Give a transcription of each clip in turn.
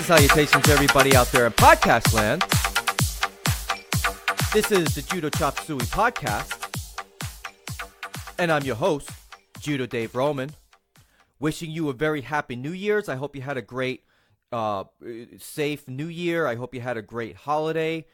and salutations to everybody out there in podcast land. This is the Judo Suey podcast, and I'm your host, Judo Dave Roman. Wishing you a very happy New Year's. I hope you had a great, safe New Year. I hope you had a great holiday.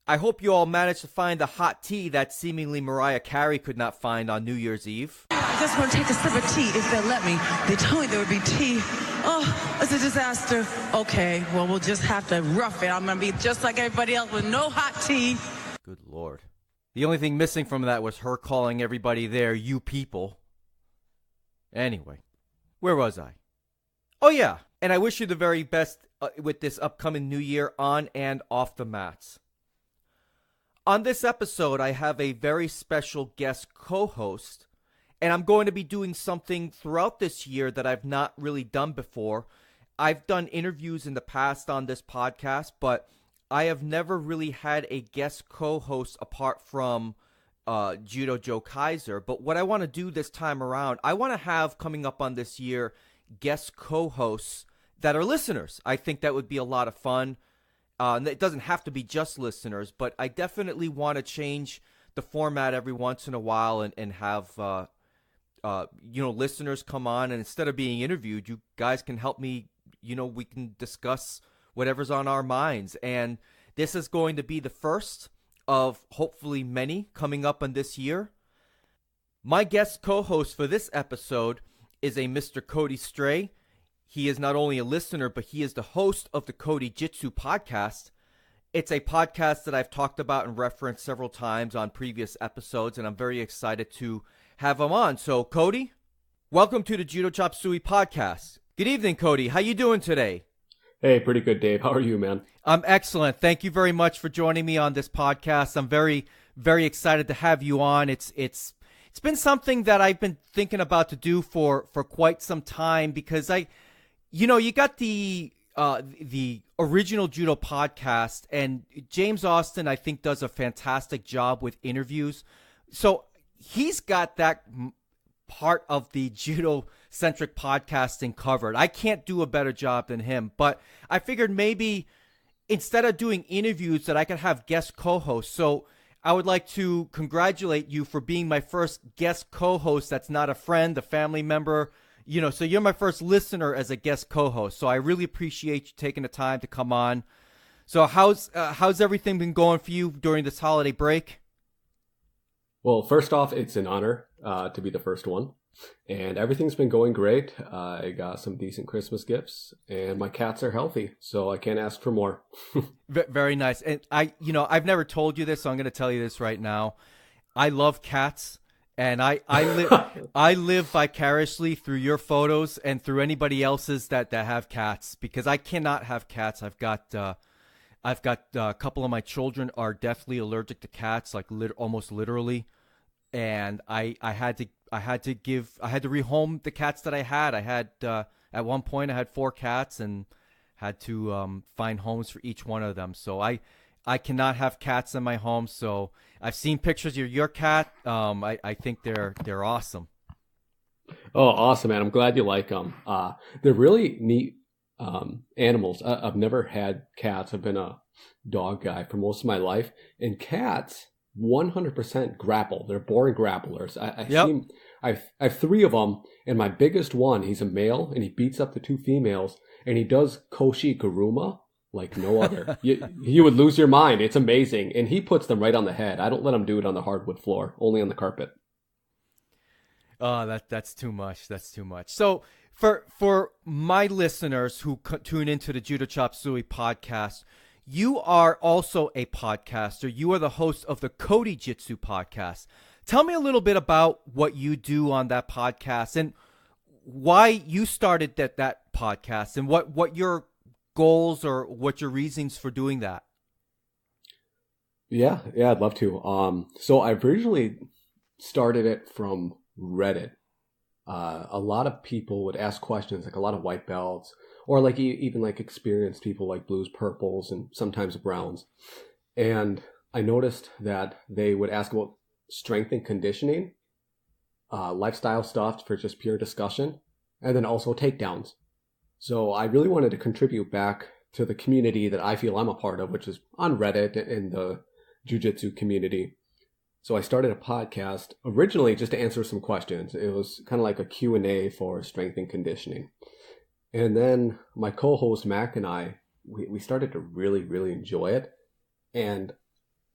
I hope you all managed to find the hot tea that seemingly Mariah Carey could not find on New Year's Eve. I just want to take a sip of tea if they'll let me. They told me there would be tea. Oh, it's a disaster. Okay, well, we'll just have to rough it. I'm going to be just like everybody else with no hot tea. Good Lord. The only thing missing from that was her calling everybody there, you people. Anyway, where was I? Oh, yeah. And I wish you the very best with this upcoming new year on and off the mats. On this episode, I have a very special guest co-host, and I'm going to be doing something throughout this year that I've not really done before. I've done interviews in the past on this podcast, but I have never really had a guest co-host apart from Judo Joe Kaiser. But what I want to do this time around, I want to have coming up on this year guest co-hosts that are listeners. I think that would be a lot of fun. It doesn't have to be just listeners, but I definitely want to change the format every once in a while and have listeners come on, and instead of being interviewed, you guys can help me. We can discuss whatever's on our minds, and this is going to be the first of hopefully many coming up on this year. My guest co-host for this episode is a Mr. Cody Stray. He is not only a listener, but he is the host of the Cody Jitsu podcast. It's a podcast that I've talked about and referenced several times on previous episodes, and I'm very excited to have him on. So, Cody, welcome to the Judo Suey podcast. Good evening, Cody. How you doing today? Hey, pretty good, Dave. How are you, man? I'm excellent. Thank you very much for joining me on this podcast. I'm very, very excited to have you on. It's been something that I've been thinking about to do for quite some time because you got the original Judo podcast, and James Austin, I think, does a fantastic job with interviews. So he's got that part of the Judo-centric podcasting covered. I can't do a better job than him, but I figured maybe instead of doing interviews that I could have guest co-hosts. So I would like to congratulate you for being my first guest co-host that's not a friend, a family member. So you're my first listener as a guest co-host. So I really appreciate you taking the time to come on. So how's everything been going for you during this holiday break? Well, first off, it's an honor to be the first one. And everything's been going great. I got some decent Christmas gifts, and my cats are healthy, so I can't ask for more. Very nice. And I've never told you this, so I'm going to tell you this right now. I love cats. And I live vicariously through your photos and through anybody else's that have cats, because I cannot have cats. I've got a couple of my children are deathly allergic to cats, like almost literally, and I had to rehome the cats that I had. I had at one point I had 4 cats and had to find homes for each one of them. So I cannot have cats in my home, so I've seen pictures of your cat. I think they're awesome. Oh, awesome, man. I'm glad you like them. They're really neat animals. I've never had cats. I've been a dog guy for most of my life. And cats 100% grapple. They're born grapplers. I have 3 of them, and my biggest one, he's a male, and he beats up the 2 females, and he does Koshi Guruma like no other. You would lose your mind. It's amazing. And he puts them right on the head. I don't let him do it on the hardwood floor, only on the carpet. Oh, that's too much. That's too much. So for my listeners who tune into the Judo Suey podcast, you are also a podcaster. You are the host of the Cody Jitsu podcast. Tell me a little bit about what you do on that podcast and why you started that podcast and what your goals or what your reasons for doing that. Yeah, I'd love to. So I originally started it from Reddit. A lot of people would ask questions, like a lot of white belts, or like even like experienced people like blues, purples, and sometimes browns. And I noticed that they would ask about strength and conditioning, lifestyle stuff for just pure discussion, and then also takedowns. So I really wanted to contribute back to the community that I feel I'm a part of, which is on Reddit and the jiu-jitsu community. So I started a podcast originally just to answer some questions. It was kind of like a Q&A for strength and conditioning. And then my co-host Mac and we started to really, really enjoy it. And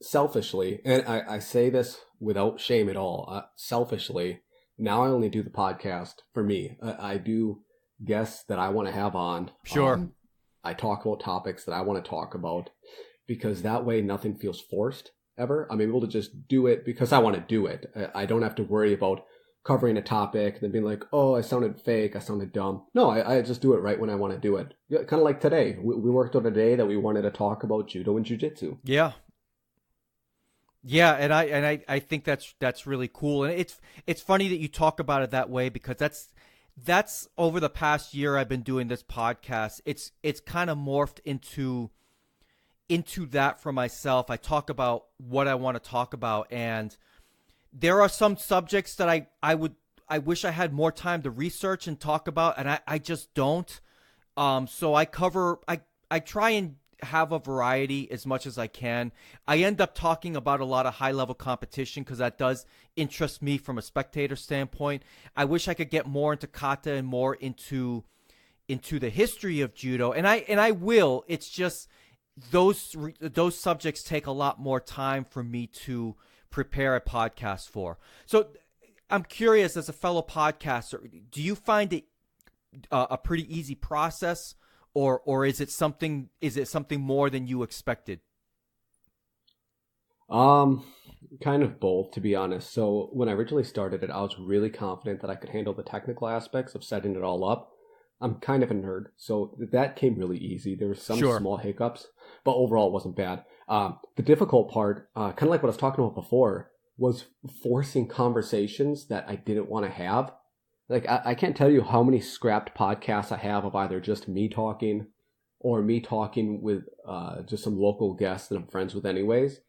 selfishly, and I say this without shame at all, selfishly, now I only do the podcast for me. I do guests that I want to have on. Sure. I talk about topics that I want to talk about because that way nothing feels forced ever. I'm able to just do it because I want to do it. I don't have to worry about covering a topic and then being like, oh, I sounded fake, I sounded dumb. No, I just do it right when I want to do it. Kind of like today. We worked out a day that we wanted to talk about judo and jiu-jitsu. Yeah. Yeah, and I think that's really cool. And it's funny that you talk about it that way because that's over the past year I've been doing this podcast. It's kind of morphed into that for myself. I talk about what I want to talk about, and there are some subjects that I wish I had more time to research and talk about, and I just don't. So I try and have a variety as much as I can. I end up talking about a lot of high level competition because that does interest me from a spectator standpoint. I wish I could get more into kata and more into the history of judo, and I will. It's just those subjects take a lot more time for me to prepare a podcast for. So I'm curious, as a fellow podcaster, do you find it a pretty easy process, or is it something more than you expected? Kind of both, to be honest. So when I originally started it, I was really confident that I could handle the technical aspects of setting it all up. I'm kind of a nerd, so that came really easy. There were some small hiccups, but overall it wasn't bad. The difficult part, kind of like what I was talking about before, was forcing conversations that I didn't want to have. Like, I can't tell you how many scrapped podcasts I have of either just me talking or me talking with just some local guests that I'm friends with anyways.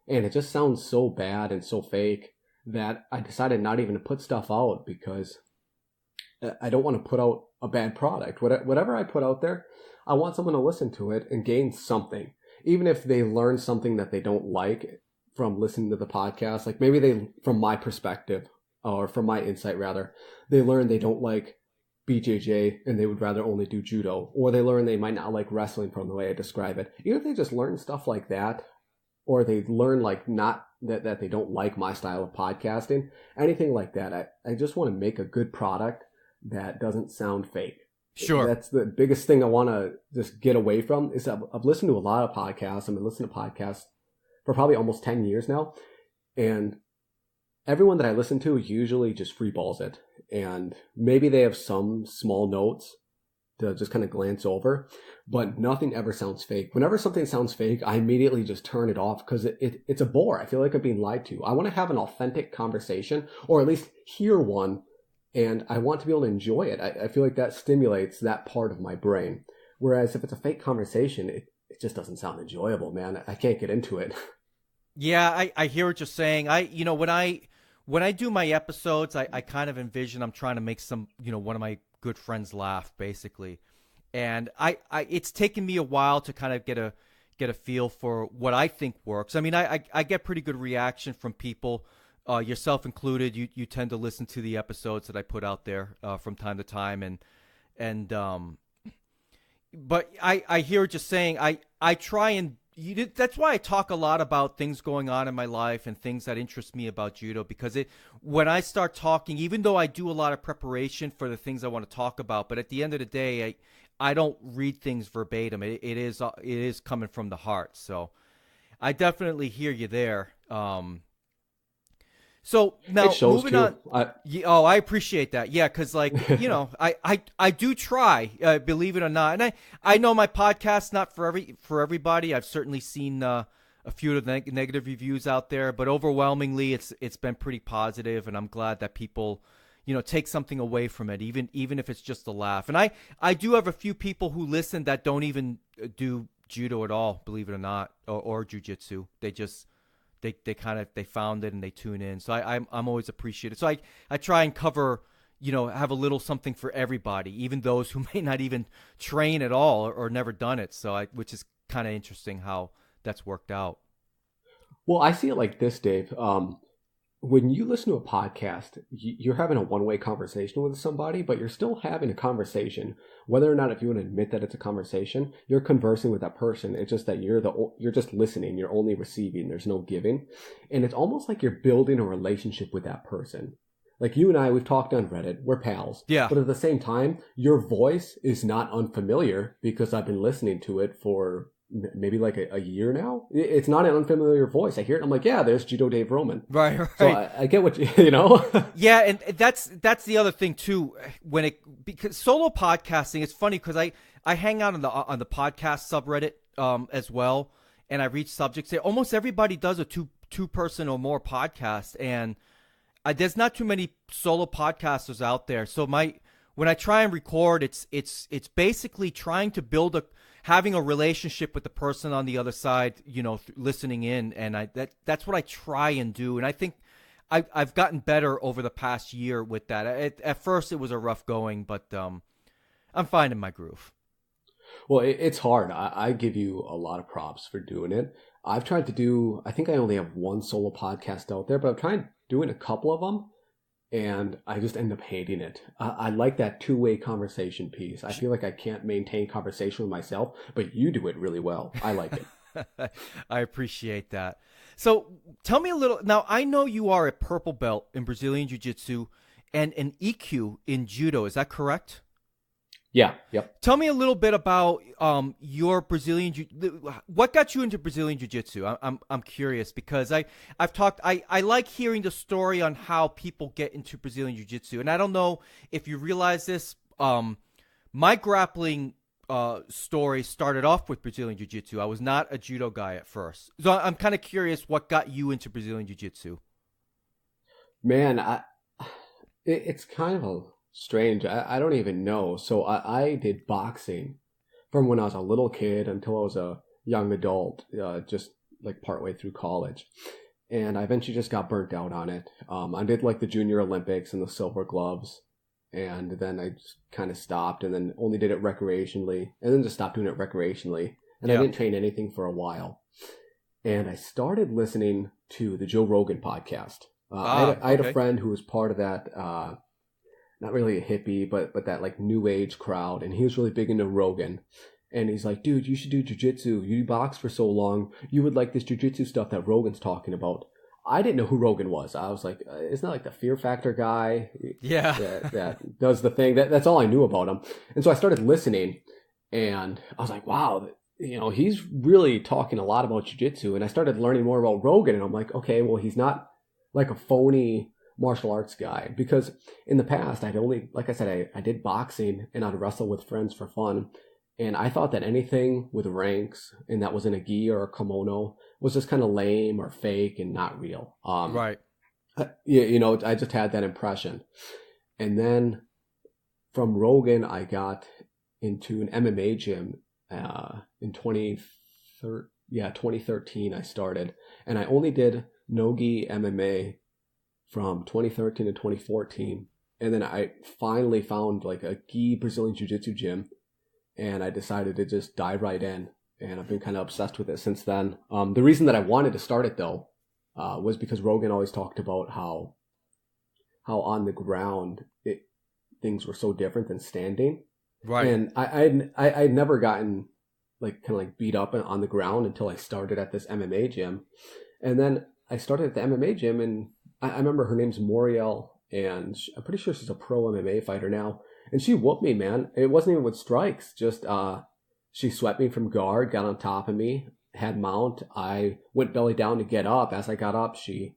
And it just sounds so bad and so fake that I decided not even to put stuff out because I don't want to put out a bad product. Whatever I put out there, I want someone to listen to it and gain something. Even if they learn something that they don't like from listening to the podcast, like maybe they, from my perspective, or from my insight rather, they learn they don't like BJJ and they would rather only do judo, or they learn they might not like wrestling from the way I describe it. Even if they just learn stuff like that, or they learn like not that they don't like my style of podcasting, anything like that, I just want to make a good product that doesn't sound fake. Sure. That's the biggest thing I want to just get away from is I've listened to a lot of podcasts. I've been listening to podcasts for probably almost 10 years now. And everyone that I listen to usually just freeballs it. And maybe they have some small notes to just kind of glance over, but nothing ever sounds fake. Whenever something sounds fake, I immediately just turn it off because it's a bore. I feel like I'm being lied to. I want to have an authentic conversation, or at least hear one, and I want to be able to enjoy it. I feel like that stimulates that part of my brain. Whereas if it's a fake conversation, it just doesn't sound enjoyable, man. I can't get into it. Yeah, I hear what you're saying. When I do my episodes, I kind of envision I'm trying to make one of my good friends laugh, basically. And it's taken me a while to kind of get a feel for what I think works. I mean, I get pretty good reaction from people, yourself included. You tend to listen to the episodes that I put out there from time to time, but I hear what you're saying. I try and that's why I talk a lot about things going on in my life and things that interest me about judo, because when I start talking, even though I do a lot of preparation for the things I want to talk about, but at the end of the day, I don't read things verbatim. It is coming from the heart. So I definitely hear you there. So now moving on. I appreciate that. Yeah, because I do try, believe it or not, and I know my podcast's not for everybody. I've certainly seen a few of the negative reviews out there, but overwhelmingly it's been pretty positive, and I'm glad that people take something away from it, even if it's just a laugh. And I do have a few people who listen that don't even do judo at all, believe it or not, or jujitsu. They just they found it and they tune in. So I'm always appreciated. So I try and cover have a little something for everybody, even those who may not even train at all or never done it. Which is kind of interesting how that's worked out. Well, I see it like this, Dave. When you listen to a podcast, you're having a one-way conversation with somebody, but you're still having a conversation. Whether or not, if you want to admit that it's a conversation, you're conversing with that person. It's just that you're just listening. You're only receiving. There's no giving. And it's almost like you're building a relationship with that person. Like you and I, we've talked on Reddit. We're pals. Yeah. But at the same time, your voice is not unfamiliar because I've been listening to it for maybe like a year now. It's not an unfamiliar voice. I hear it. I'm like, yeah, there's Judo Dave Roman. Right. So I get what you know. Yeah, and that's the other thing too. Because solo podcasting, it's funny because I hang out on the podcast subreddit as well, and I read subjects there. Almost everybody does a two person or more podcast, and there's not too many solo podcasters out there. So when I try and record, it's basically trying to having a relationship with the person on the other side, listening in, and that's what I try and do. And I think I've gotten better over the past year with that. At first, it was a rough going, but I'm finding my groove. Well, it's hard. I give you a lot of props for doing it. I've tried to do, I think I only have one solo podcast out there, but I'm trying doing a couple of them, and I just end up hating it. I like that two-way conversation piece. I feel like I can't maintain conversation with myself, but you do it really well. I like it. I appreciate that. So tell me a little. Now, I know you are a purple belt in Brazilian Jiu-Jitsu and an EQ in Judo. Is that correct? Yeah. Yep. Tell me a little bit about your Brazilian. What got you into Brazilian Jiu-Jitsu? I'm curious because I've talked. I like hearing the story on how people get into Brazilian Jiu-Jitsu, and I don't know if you realize this. My grappling story started off with Brazilian Jiu-Jitsu. I was not a judo guy at first, so I'm kind of curious what got you into Brazilian Jiu-Jitsu. Man, it's kind of strange. I don't even know. So I did boxing from when I was a little kid until I was a young adult, just like partway through college. And I eventually just got burnt out on it. I did like the Junior Olympics and the silver gloves. And then I just kind of stopped and then only did it recreationally and then just stopped doing it recreationally. And I didn't train anything for a while. And I started listening to the Joe Rogan podcast. I had a friend who was part of that, not really a hippie, but that like new age crowd. And he was really big into Rogan. And he's like, dude, you should do jiu-jitsu. You boxed for so long. You would like this jiu-jitsu stuff that Rogan's talking about. I didn't know who Rogan was. I was like, isn't that like the Fear Factor guy? Yeah. that does the thing. That's all I knew about him. And so I started listening and I was like, wow, he's really talking a lot about jiu-jitsu. And I started learning more about Rogan and I'm like, okay, well, he's not like a phony martial arts guy, because in the past I'd only, like I said, I did boxing and I'd wrestle with friends for fun. And I thought that anything with ranks and that was in a gi or a kimono was just kind of lame or fake and not real. Right. I just had that impression. And then from Rogan, I got into an MMA gym in 2013 I started. And I only did no-gi MMA from 2013 to 2014. And then I finally found like a gi Brazilian Jiu-Jitsu gym. And I decided to just dive right in. And I've been kind of obsessed with it since then. The reason that I wanted to start it, though, was because Rogan always talked about how on the ground things were so different than standing. Right. And I'd never gotten like beat up on the ground until I started at this MMA gym. And then I started at the MMA gym, and I remember her name's Moriel, and I'm pretty sure she's a pro MMA fighter now. And she whooped me, man. It wasn't even with strikes. Just she swept me from guard, got on top of me, had mount. I went belly down to get up. As I got up, she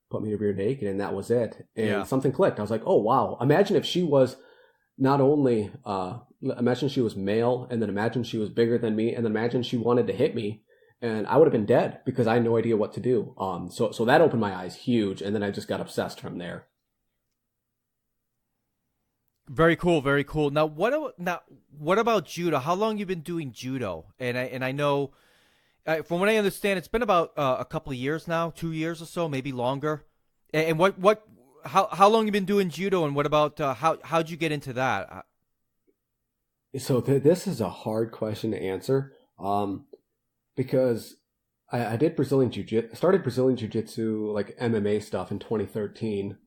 put me to rear naked, and that was it. And something clicked. I was like, oh, wow. Imagine if she was not only, imagine she was male, and then imagine she was bigger than me, and then imagine she wanted to hit me. And I would have been dead because I had no idea what to do. So that opened my eyes huge, and then I just got obsessed from there. Very cool, very cool. Now, what about judo? How long you been doing judo? And I know, from what I understand, it's been about a couple of years now, 2 years or so, maybe longer. And how long you been doing judo, and what about how'd you get into that? So this is a hard question to answer, because I did Brazilian Jiu-Jitsu, started Brazilian Jiu-Jitsu, like MMA stuff in 2013.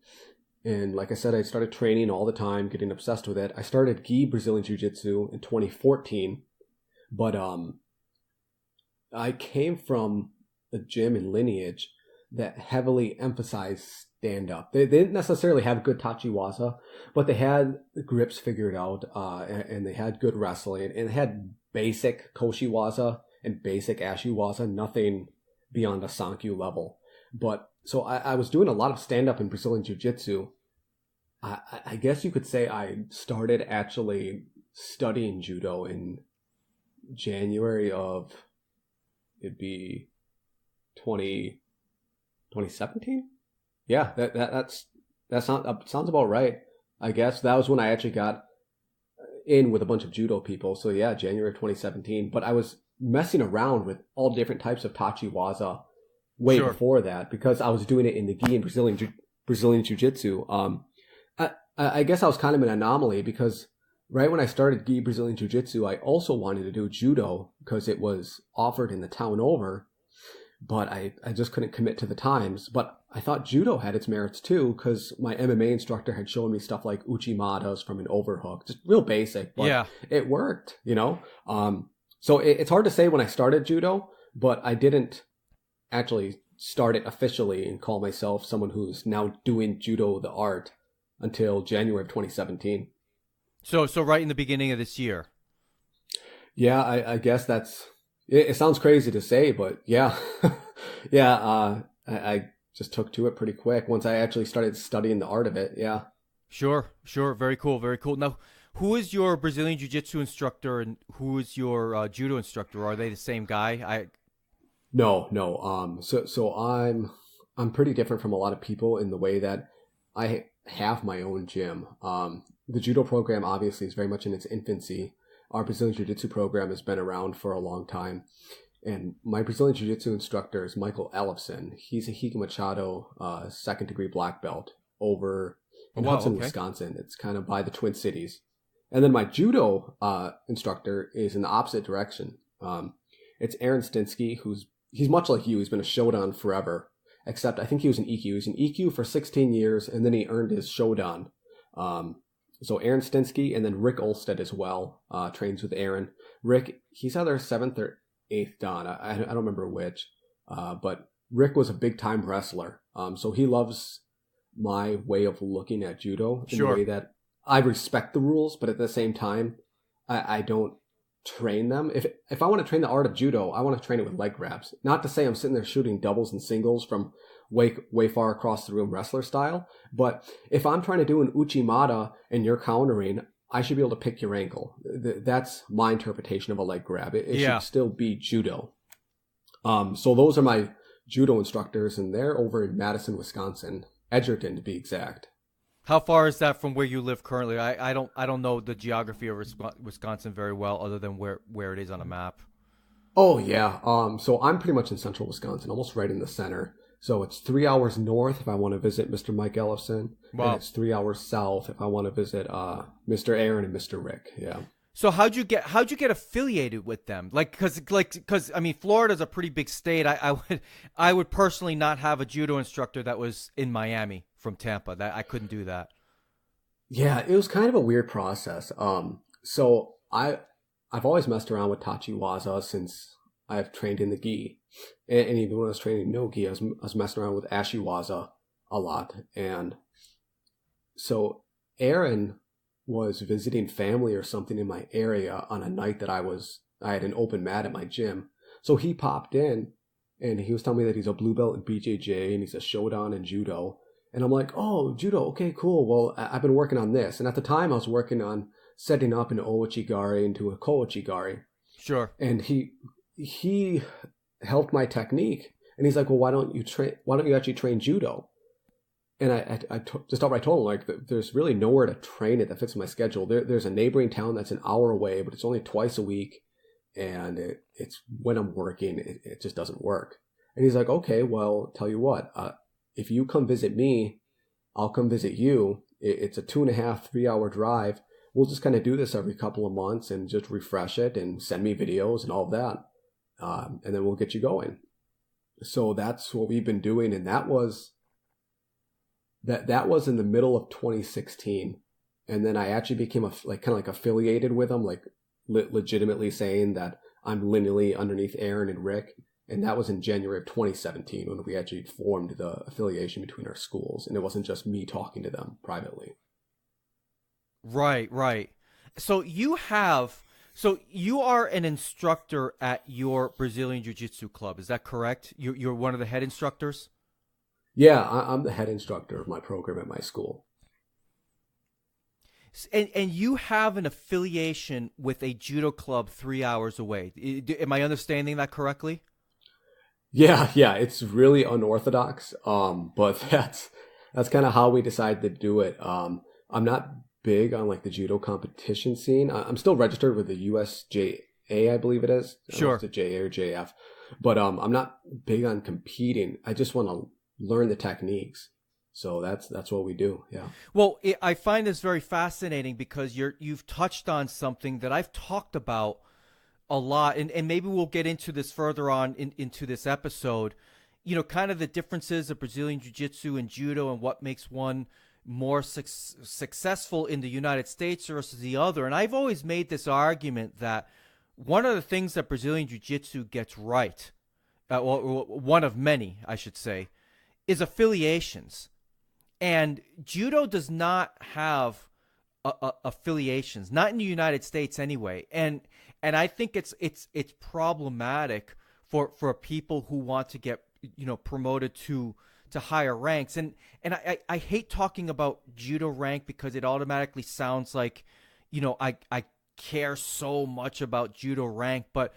And like I said, I started training all the time, getting obsessed with it. I started Gi Brazilian Jiu-Jitsu in 2014, but I came from a gym and lineage that heavily emphasized stand-up. They didn't necessarily have good Tachiwaza, but they had the grips figured out, and they had good wrestling, and they had basic Koshiwaza and basic Ashiwaza, nothing beyond a Sankyu level. But so I was doing a lot of stand-up in Brazilian Jiu-Jitsu. I guess you could say I started actually studying Judo in January of, it'd be 2017? Yeah, that sounds about right. I guess that was when I actually got in with a bunch of Judo people. So yeah, January of 2017. But I was messing around with all different types of Tachiwaza way before that, because I was doing it in the Gi and Brazilian Jiu-Jitsu. I guess I was kind of an anomaly, because right when I started Gi Brazilian Jiu-Jitsu, I also wanted to do Judo because it was offered in the town over, but I just couldn't commit to the times. But I thought Judo had its merits too, because my MMA instructor had shown me stuff like Uchimadas from an overhook, just real basic, but it worked, you know? So it's hard to say when I started Judo, but I didn't actually start it officially and call myself someone who's now doing Judo the art until January of 2017. So right in the beginning of this year. Yeah, I guess that's, it sounds crazy to say, but yeah. I just took to it pretty quick once I actually started studying the art of it. Yeah. Sure. Very cool. Now, who is your Brazilian Jiu-Jitsu instructor and who is your Judo instructor? Are they the same guy? No. So I'm pretty different from a lot of people in the way that I have my own gym. The Judo program obviously is very much in its infancy. Our Brazilian Jiu-Jitsu program has been around for a long time. And my Brazilian Jiu-Jitsu instructor is Michael Ellefson. He's a Higa Machado second degree black belt over in Hudson, Wisconsin. It's kind of by the Twin Cities. And then my Judo instructor is in the opposite direction. It's Aaron Stinsky, he's much like you. He's been a Shodan forever. Except I think he was an EQ. He was an EQ for 16 years, and then he earned his Shodan. So Aaron Stinsky, and then Rick Olstead as well, trains with Aaron. Rick, he's either 7th or 8th Dan. I don't remember which. But Rick was a big-time wrestler. So he loves my way of looking at Judo in the way that I respect the rules, but at the same time, I don't train them. If I want to train the art of Judo, I want to train it with leg grabs. Not to say I'm sitting there shooting doubles and singles from way far across the room wrestler style, but if I'm trying to do an Uchimata and you're countering, I should be able to pick your ankle. That's my interpretation of a leg grab. It should still be Judo. So those are my Judo instructors, and they're over in Madison, Wisconsin, Edgerton to be exact. How far is that from where you live currently? I don't know the geography of Wisconsin very well, other than where it is on a map. Oh yeah. So I'm pretty much in central Wisconsin, almost right in the center. So it's 3 hours north if I want to visit Mr. Mike Ellefson. Wow. And it's 3 hours south if I want to visit Mr. Aaron and Mr. Rick. Yeah. So how'd you get affiliated with them? Because I mean, Florida's a pretty big state. I would personally not have a Judo instructor that was in Miami from Tampa. That I couldn't do that. Yeah, it was kind of a weird process. So I've always messed around with Tachiwaza since I've trained in the Gi, and even when I was training no Gi, I was messing around with Ashiwaza a lot. And so Aaron was visiting family or something in my area on a night that I had an open mat at my gym. So he popped in and he was telling me that he's a blue belt in BJJ and he's a Shodan in Judo. And I'm like, oh, Judo, okay, cool. Well, I've been working on this. And at the time I was working on setting up an Ouachigari into a Koachigari. Sure. And he helped my technique. And he's like, well, why don't you actually train Judo? And I just outright told him, like, there's really nowhere to train it that fits my schedule. There's a neighboring town that's an hour away, but it's only twice a week. And it's when I'm working, it just doesn't work. And he's like, okay, well, tell you what, if you come visit me, I'll come visit you. It's a 2.5, 3 hour drive. We'll just kind of do this every couple of months and just refresh it and send me videos and all of that. And then we'll get you going. So that's what we've been doing. And that was in the middle of 2016. And then I actually became kind of like affiliated with them, like legitimately saying that I'm lineally underneath Aaron and Rick. And that was in January of 2017 when we actually formed the affiliation between our schools. And it wasn't just me talking to them privately. Right. So you are an instructor at your Brazilian Jiu-Jitsu club. Is that correct? You're one of the head instructors? Yeah, I'm the head instructor of my program at my school. And you have an affiliation with a judo club 3 hours away. Am I understanding that correctly? Yeah, it's really unorthodox, but that's kind of how we decided to do it. I'm not big on like the judo competition scene. I'm still registered with the USJA, I believe it is. Sure. It's a JA or JF, but I'm not big on competing. I just want to learn the techniques. So that's what we do. Yeah. Well, I find this very fascinating because you've touched on something that I've talked about a lot, and maybe we'll get into this further on into this episode, kind of the differences of Brazilian Jiu-Jitsu and Judo and what makes one more successful in the United States versus the other. And I've always made this argument that one of the things that Brazilian Jiu-Jitsu gets right, one of many, I should say, is affiliations. And Judo does not have affiliations, not in the United States anyway. And I think it's problematic for people who want to get promoted to higher ranks. And I hate talking about judo rank because it automatically sounds like I care so much about judo rank. But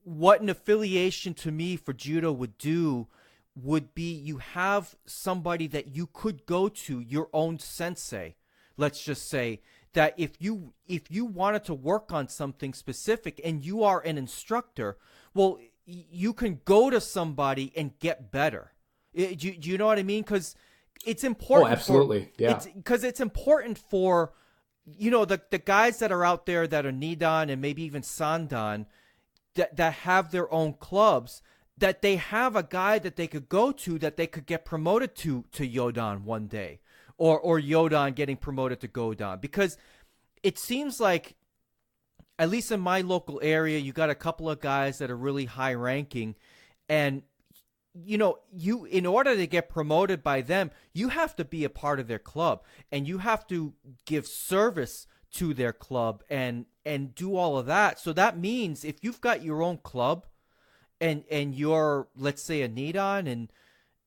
what an affiliation to me for judo would do would be you have somebody that you could go to, your own sensei, let's just say, that if you wanted to work on something specific and you are an instructor, well, you can go to somebody and get better. Do you know what I mean? Because it's important. Oh, absolutely. Yeah. Because it's important for, the guys that are out there that are Nidan and maybe even Sandan that have their own clubs, that they have a guy that they could go to that they could get promoted to Yodan one day, or Yodan getting promoted to Godan. Because it seems like, at least in my local area, you got a couple of guys that are really high ranking, and you in order to get promoted by them, you have to be a part of their club, and you have to give service to their club and do all of that. So that means if you've got your own club and you're, let's say, a Nidan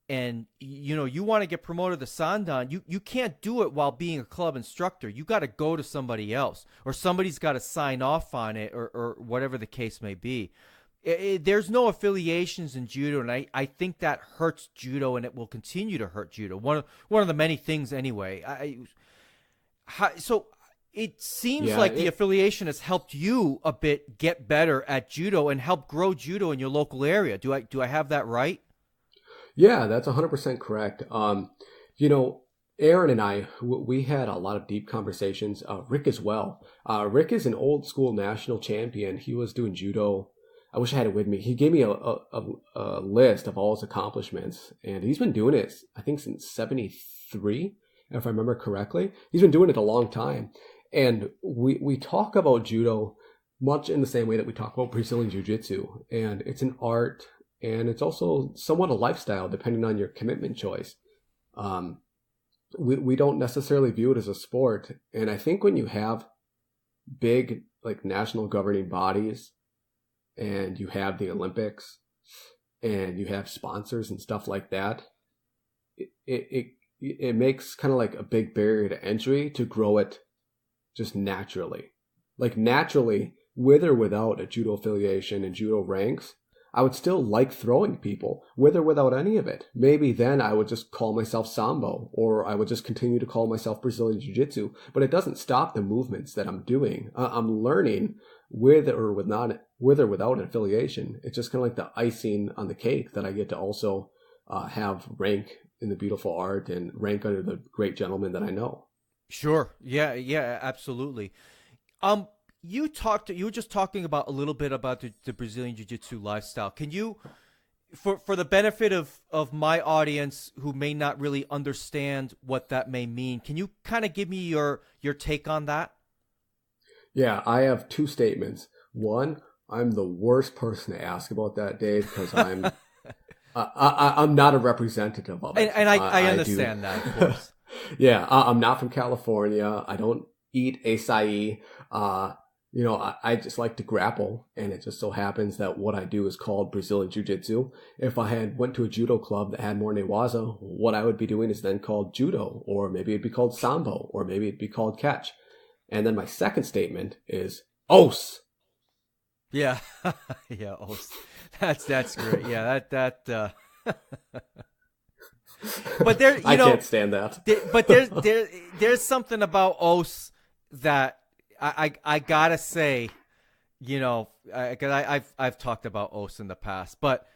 and you want to get promoted to Sandan, you can't do it while being a club instructor. You got to go to somebody else, or somebody's got to sign off on it, or whatever the case may be. There's no affiliations in judo, and I think that hurts judo, and it will continue to hurt judo. One of the many things anyway. So it seems like the affiliation has helped you a bit get better at judo and help grow judo in your local area. Do I have that right? Yeah, that's 100% correct. Aaron and I, we had a lot of deep conversations. Rick as well. Rick is an old school national champion. He was doing judo. I wish I had it with me. He gave me a list of all his accomplishments, and he's been doing it, I think, since 73, if I remember correctly. He's been doing it a long time. And we talk about judo much in the same way that we talk about Brazilian Jiu-Jitsu. And it's an art, and it's also somewhat a lifestyle, depending on your commitment choice. We don't necessarily view it as a sport. And I think when you have big, like, national governing bodies, and you have the Olympics, and you have sponsors and stuff like that, it makes kind of like a big barrier to entry to grow it just naturally. Like, naturally, with or without a judo affiliation and judo ranks, I would still like throwing people, with or without any of it. Maybe then I would just call myself Sambo, or I would just continue to call myself Brazilian Jiu-Jitsu, but it doesn't stop the movements that I'm doing. I'm learning with or without an affiliation. It's just kind of like the icing on the cake that I get to also have rank in the beautiful art and rank under the great gentlemen that I know. Sure. Yeah, absolutely. You were just talking about a little bit about the Brazilian Jiu-Jitsu lifestyle. Can you, for the benefit of my audience who may not really understand what that may mean, can you kind of give me your take on that? Yeah, I have two statements. One, I'm the worst person to ask about that, Dave, because I'm not a representative of it. And I understand that, of course. Yeah, I'm not from California. I don't eat acai. I just like to grapple, and it just so happens that what I do is called Brazilian Jiu-Jitsu. If I had went to a judo club that had more Newaza, what I would be doing is then called judo, or maybe it'd be called sambo, or maybe it'd be called catch. And then my second statement is os. Yeah, yeah, os. That's great. Yeah, that. But there, I can't stand that. But there's something about os that I gotta say, because I've talked about os in the past, but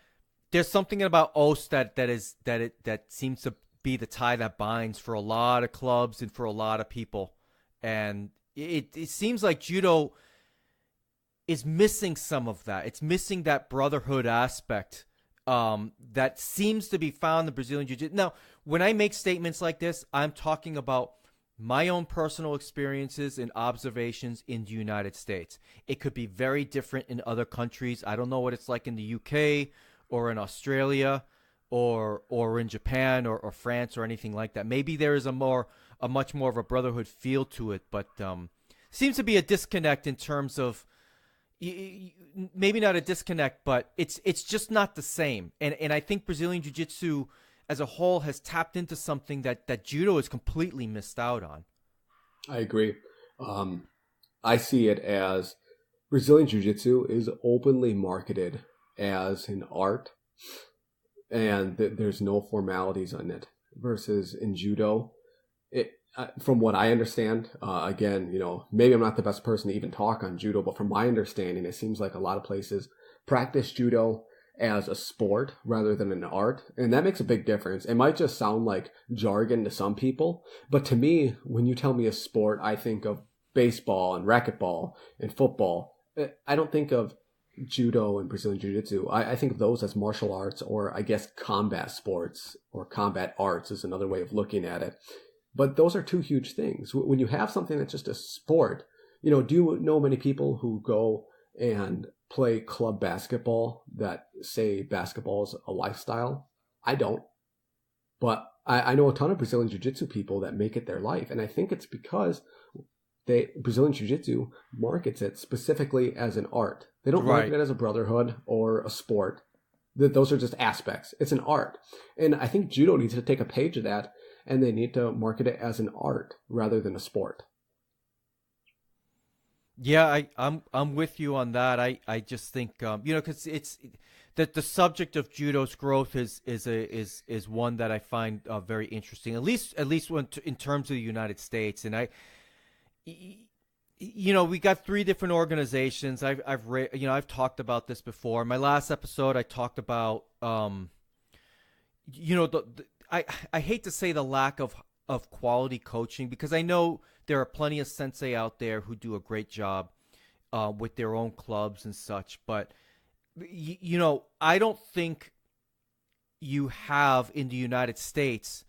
there's something about os that seems to be the tie that binds for a lot of clubs and for a lot of people, and it seems like judo is missing some of that. It's missing that brotherhood aspect that seems to be found in the Brazilian Jiu-Jitsu. Now, when I make statements like this, I'm talking about my own personal experiences and observations in the United States. It could be very different in other countries. I don't know what it's like in the UK or in Australia or in Japan or France or anything like that. Maybe there is a much more of a brotherhood feel to it, but seems to be a disconnect in terms of maybe not a disconnect, but it's just not the same. And I think Brazilian Jiu-Jitsu as a whole has tapped into something that judo has completely missed out on. I agree. I see it as Brazilian Jiu-Jitsu is openly marketed as an art, and there's no formalities on it. Versus in judo, from what I understand, again, maybe I'm not the best person to even talk on judo, but from my understanding, it seems like a lot of places practice judo as a sport rather than an art. And that makes a big difference. It might just sound like jargon to some people, but to me, when you tell me a sport, I think of baseball and racquetball and football. I don't think of judo and Brazilian Jiu-Jitsu. I think of those as martial arts, or I guess combat sports or combat arts is another way of looking at it. But those are two huge things. When you have something that's just a sport, do you know many people who go and play club basketball that say basketball is a lifestyle? I don't. But I know a ton of Brazilian Jiu-Jitsu people that make it their life. And I think it's because Brazilian Jiu-Jitsu markets it specifically as an art. They don't market it as a brotherhood or a sport. Those are just aspects. It's an art. And I think judo needs to take a page of that, and they need to market it as an art rather than a sport. Yeah, I'm with you on that. I just think because it's that the subject of judo's growth is one that I find very interesting. At least when in terms of the United States, and we got three different organizations. I've talked about this before. In my last episode, I talked about I hate to say the lack of quality coaching, because I know there are plenty of sensei out there who do a great job with their own clubs and such. But, I don't think you have in the United States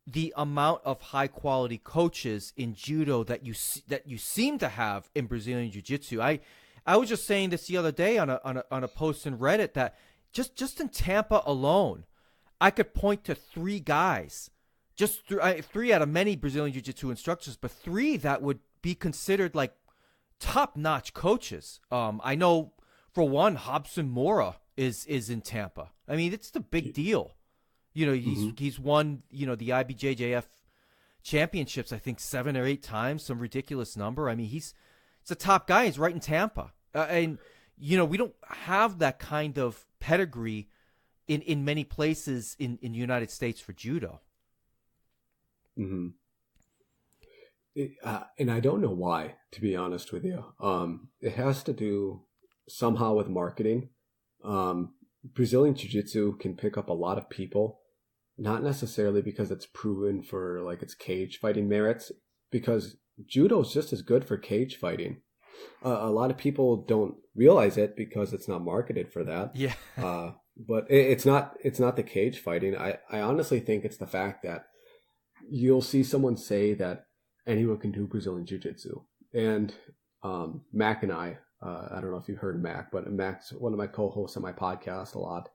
the amount of high quality coaches in judo that you seem to have in Brazilian Jiu-Jitsu. I was just saying this the other day on a post in Reddit that just in Tampa alone, I could point to three guys, just three out of many Brazilian Jiu-Jitsu instructors, but three that would be considered like top-notch coaches. I know, for one, Robson Moura is in Tampa. I mean, it's the big deal. He's won the IBJJF championships, I think 7 or 8 times, some ridiculous number. I mean, he's a top guy. He's right in Tampa, and we don't have that kind of pedigree in many places in the United States for judo. Mm-hmm. And I don't know why, to be honest with you. It has to do somehow with marketing. Brazilian Jiu-Jitsu can pick up a lot of people not necessarily because it's proven for like its cage fighting merits, because judo is just as good for cage fighting. A lot of people don't realize it because it's not marketed for that. Yeah. But it's not the cage fighting. I honestly think it's the fact that you'll see someone say that anyone can do Brazilian Jiu-Jitsu. And Mac and I don't know if you've heard Mac, but Mac's one of my co-hosts on my podcast a lot.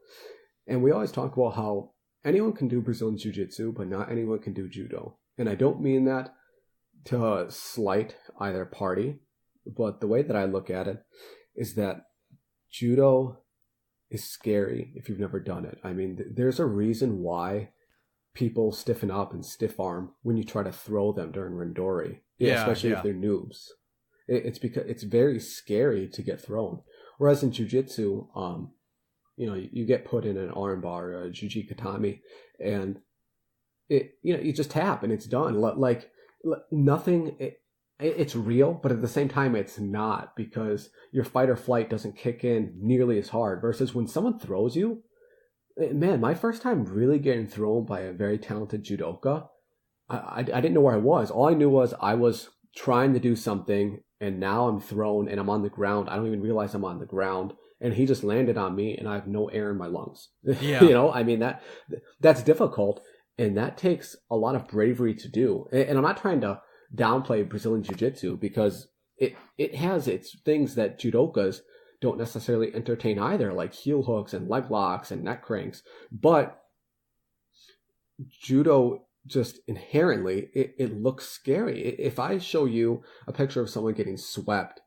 And we always talk about how anyone can do Brazilian Jiu-Jitsu, but not anyone can do Judo. And I don't mean that to slight either party, but the way that I look at it is that Judo is scary if you've never done it. I mean, there's a reason why people stiffen up and stiff arm when you try to throw them during randori, especially if they're noobs. It's because it's very scary to get thrown. Whereas in jiu-jitsu, you get put in an arm bar, a juji katami, and you just tap and it's done. Like nothing. It's real, but at the same time, it's not, because your fight or flight doesn't kick in nearly as hard. Versus when someone throws you, man, my first time really getting thrown by a very talented judoka, I didn't know where I was. All I knew was I was trying to do something, and now I'm thrown and I'm on the ground. I don't even realize I'm on the ground, and he just landed on me, and I have no air in my lungs. Yeah. I mean, that's difficult, and that takes a lot of bravery to do. And I'm not trying to downplay Brazilian Jiu-Jitsu, because it has its things that judokas don't necessarily entertain either, like heel hooks and leg locks and neck cranks. But judo just inherently, it looks scary. If I show you a picture of someone getting swept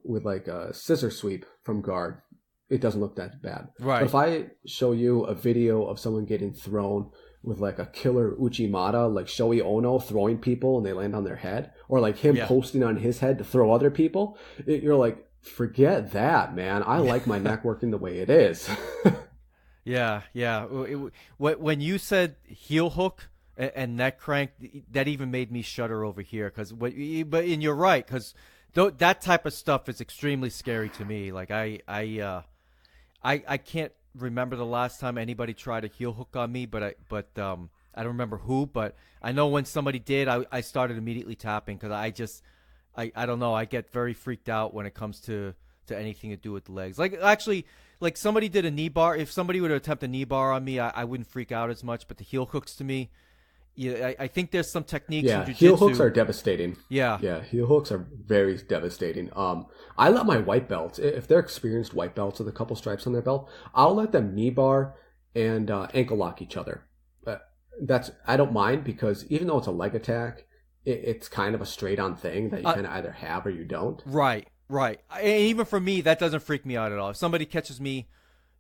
with like a scissor sweep from guard, it doesn't look that bad. Right. But if I show you a video of someone getting thrown with like a killer uchimata, like Shoei Ono throwing people and they land on their head, or like him posting on his head to throw other people, you're like, forget that, man. I like my neck working the way it is. Yeah. When you said heel hook and neck crank, that even made me shudder over here. And you're right, because that type of stuff is extremely scary to me. Like I can't remember the last time anybody tried a heel hook on me, but I don't remember who. But I know when somebody did, I started immediately tapping, because I don't know, I get very freaked out when it comes to anything to do with the legs. Like actually, like somebody did a knee bar. If somebody would attempt a knee bar on me, I wouldn't freak out as much. But the heel hooks to me, I think there's some techniques. Yeah, in jiu-jitsu. heel hooks are devastating. Yeah, heel hooks are very devastating. I let my white belts, if they're experienced white belts with a couple stripes on their belt, I'll let them knee bar and ankle lock each other. I don't mind, because even though it's a leg attack, it's kind of a straight on thing that you kind of either have or you don't. Right. And even for me, that doesn't freak me out at all. If somebody catches me,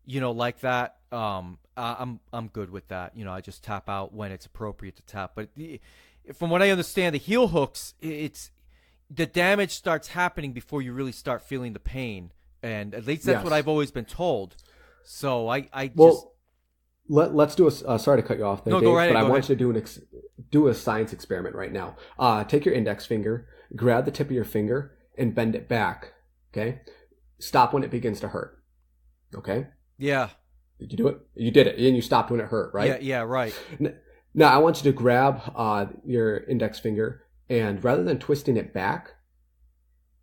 like that, I'm good with that. I just tap out when it's appropriate to tap. But from what I understand, the heel hooks, it's the damage starts happening before you really start feeling the pain, and at least that's what I've always been told. So let's do a sorry to cut you off there, no, Dave, go right but ahead, I want you to do a science experiment right now. Take your index finger, grab the tip of your finger, and bend it back. Okay, stop when it begins to hurt. Okay. Yeah. Did you do it? You did it, and you stopped when it hurt, right? Yeah, right. Now I want you to grab your index finger, and rather than twisting it back,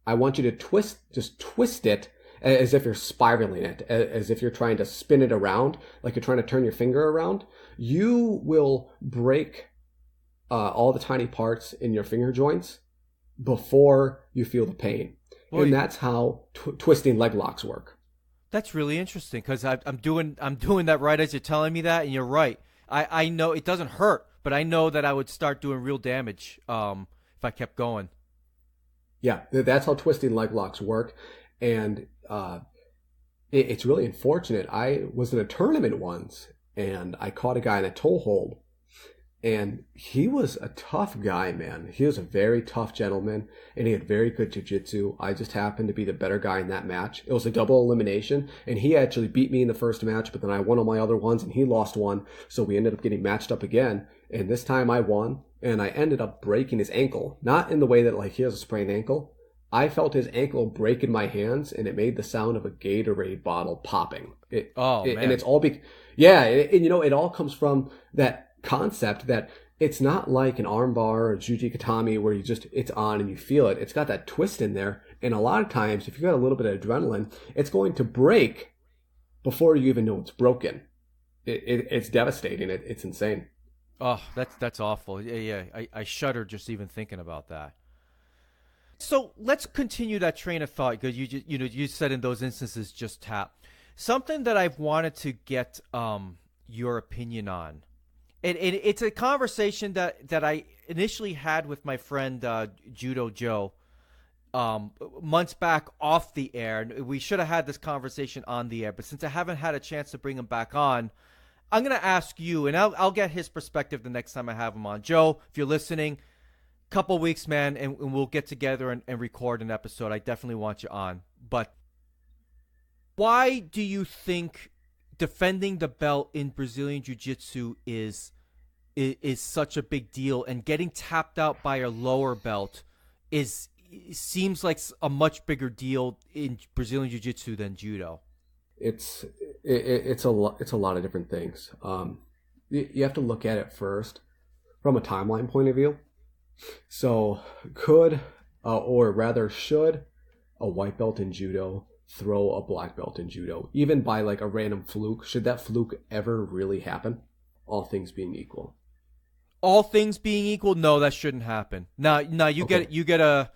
I want you to twist it as if you're spiraling it, as if you're trying to spin it around, like you're trying to turn your finger around. You will break all the tiny parts in your finger joints before you feel the pain. Boy, and that's how twisting leg locks work. That's really interesting, because I'm doing that right as you're telling me that, and you're right. I know it doesn't hurt, but I know that I would start doing real damage if I kept going. Yeah, that's how twisting leg locks work, and it's really unfortunate. I was in a tournament once, and I caught a guy in a toe hold, and he was a tough guy, man. He was a very tough gentleman, and he had very good jiu-jitsu. I just happened to be the better guy in that match. It was a double elimination, and he actually beat me in the first match, but then I won all my other ones, and he lost one, so we ended up getting matched up again, and this time I won, and I ended up breaking his ankle. Not in the way that, like, he has a sprained ankle, I felt his ankle break in my hands, and it made the sound of a Gatorade bottle popping. Man. And it's all it all comes from that concept that it's not like an armbar or Jujikatami where it's on and you feel it. It's got that twist in there, and a lot of times, if you got a little bit of adrenaline, it's going to break before you even know it's broken. It's devastating. It's insane. Oh, that's awful. Yeah. I shudder just even thinking about that. So let's continue that train of thought, because you said in those instances just tap. Something that I've wanted to get your opinion on, and it's a conversation that I initially had with my friend Judo Joe months back off the air, and we should have had this conversation on the air, but since I haven't had a chance to bring him back on, I'm going to ask you, and I'll get his perspective the next time I have him on. Joe, if you're listening, couple weeks, man, and we'll get together and record an episode. I definitely want you on. But why do you think defending the belt in Brazilian Jiu-Jitsu is such a big deal, and getting tapped out by a lower belt seems like a much bigger deal in Brazilian Jiu-Jitsu than Judo? It's a lot of different things. You have to look at it first from a timeline point of view. So should a white belt in Judo throw a black belt in Judo, even by like a random fluke? Should that fluke ever really happen? All things being equal. All things being equal, no, that shouldn't happen. Now you get an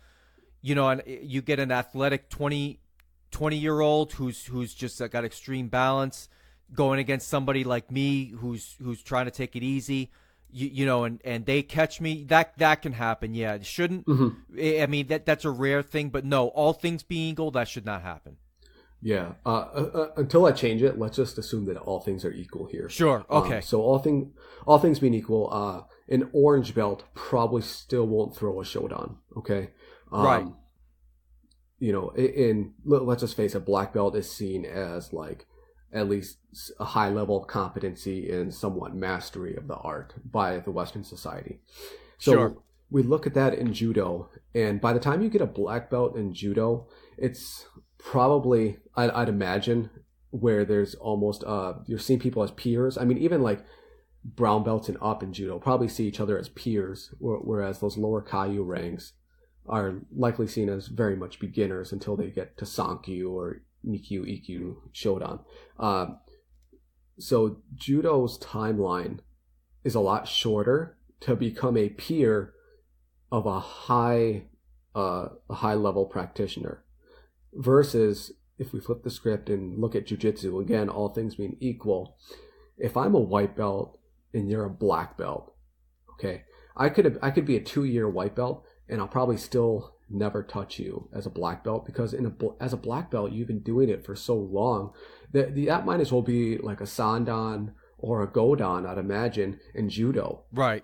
athletic 20-year-old who's just got extreme balance going against somebody like me who's trying to take it easy. And they catch me, that can happen. Yeah, it shouldn't. Mm-hmm. I mean, that's a rare thing, but no, all things being equal, that should not happen. Yeah. Until I change it, let's just assume that all things are equal here. Sure. Okay. So all things being equal, an orange belt probably still won't throw a Shodan. Okay. Right. Let's just face it, black belt is seen as like at least a high level of competency and somewhat mastery of the art by the Western society. So sure. We look at that in Judo, and by the time you get a black belt in Judo, it's probably, I'd imagine, where there's almost, you're seeing people as peers. I mean, even like brown belts and up in Judo probably see each other as peers, whereas those lower Kaiyu ranks are likely seen as very much beginners until they get to Sankyu or Nikyu, Ikkyu, Shodan. So Judo's timeline is a lot shorter to become a peer of a high level practitioner, versus if we flip the script and look at Jiu-Jitsu, again, all things being equal, if I'm a white belt and you're a black belt, okay, I could be a 2-year white belt and I'll probably still never touch you as a black belt, because as a black belt, you've been doing it for so long that might as well be like a Sandan or a Godan, I'd imagine, in Judo. Right.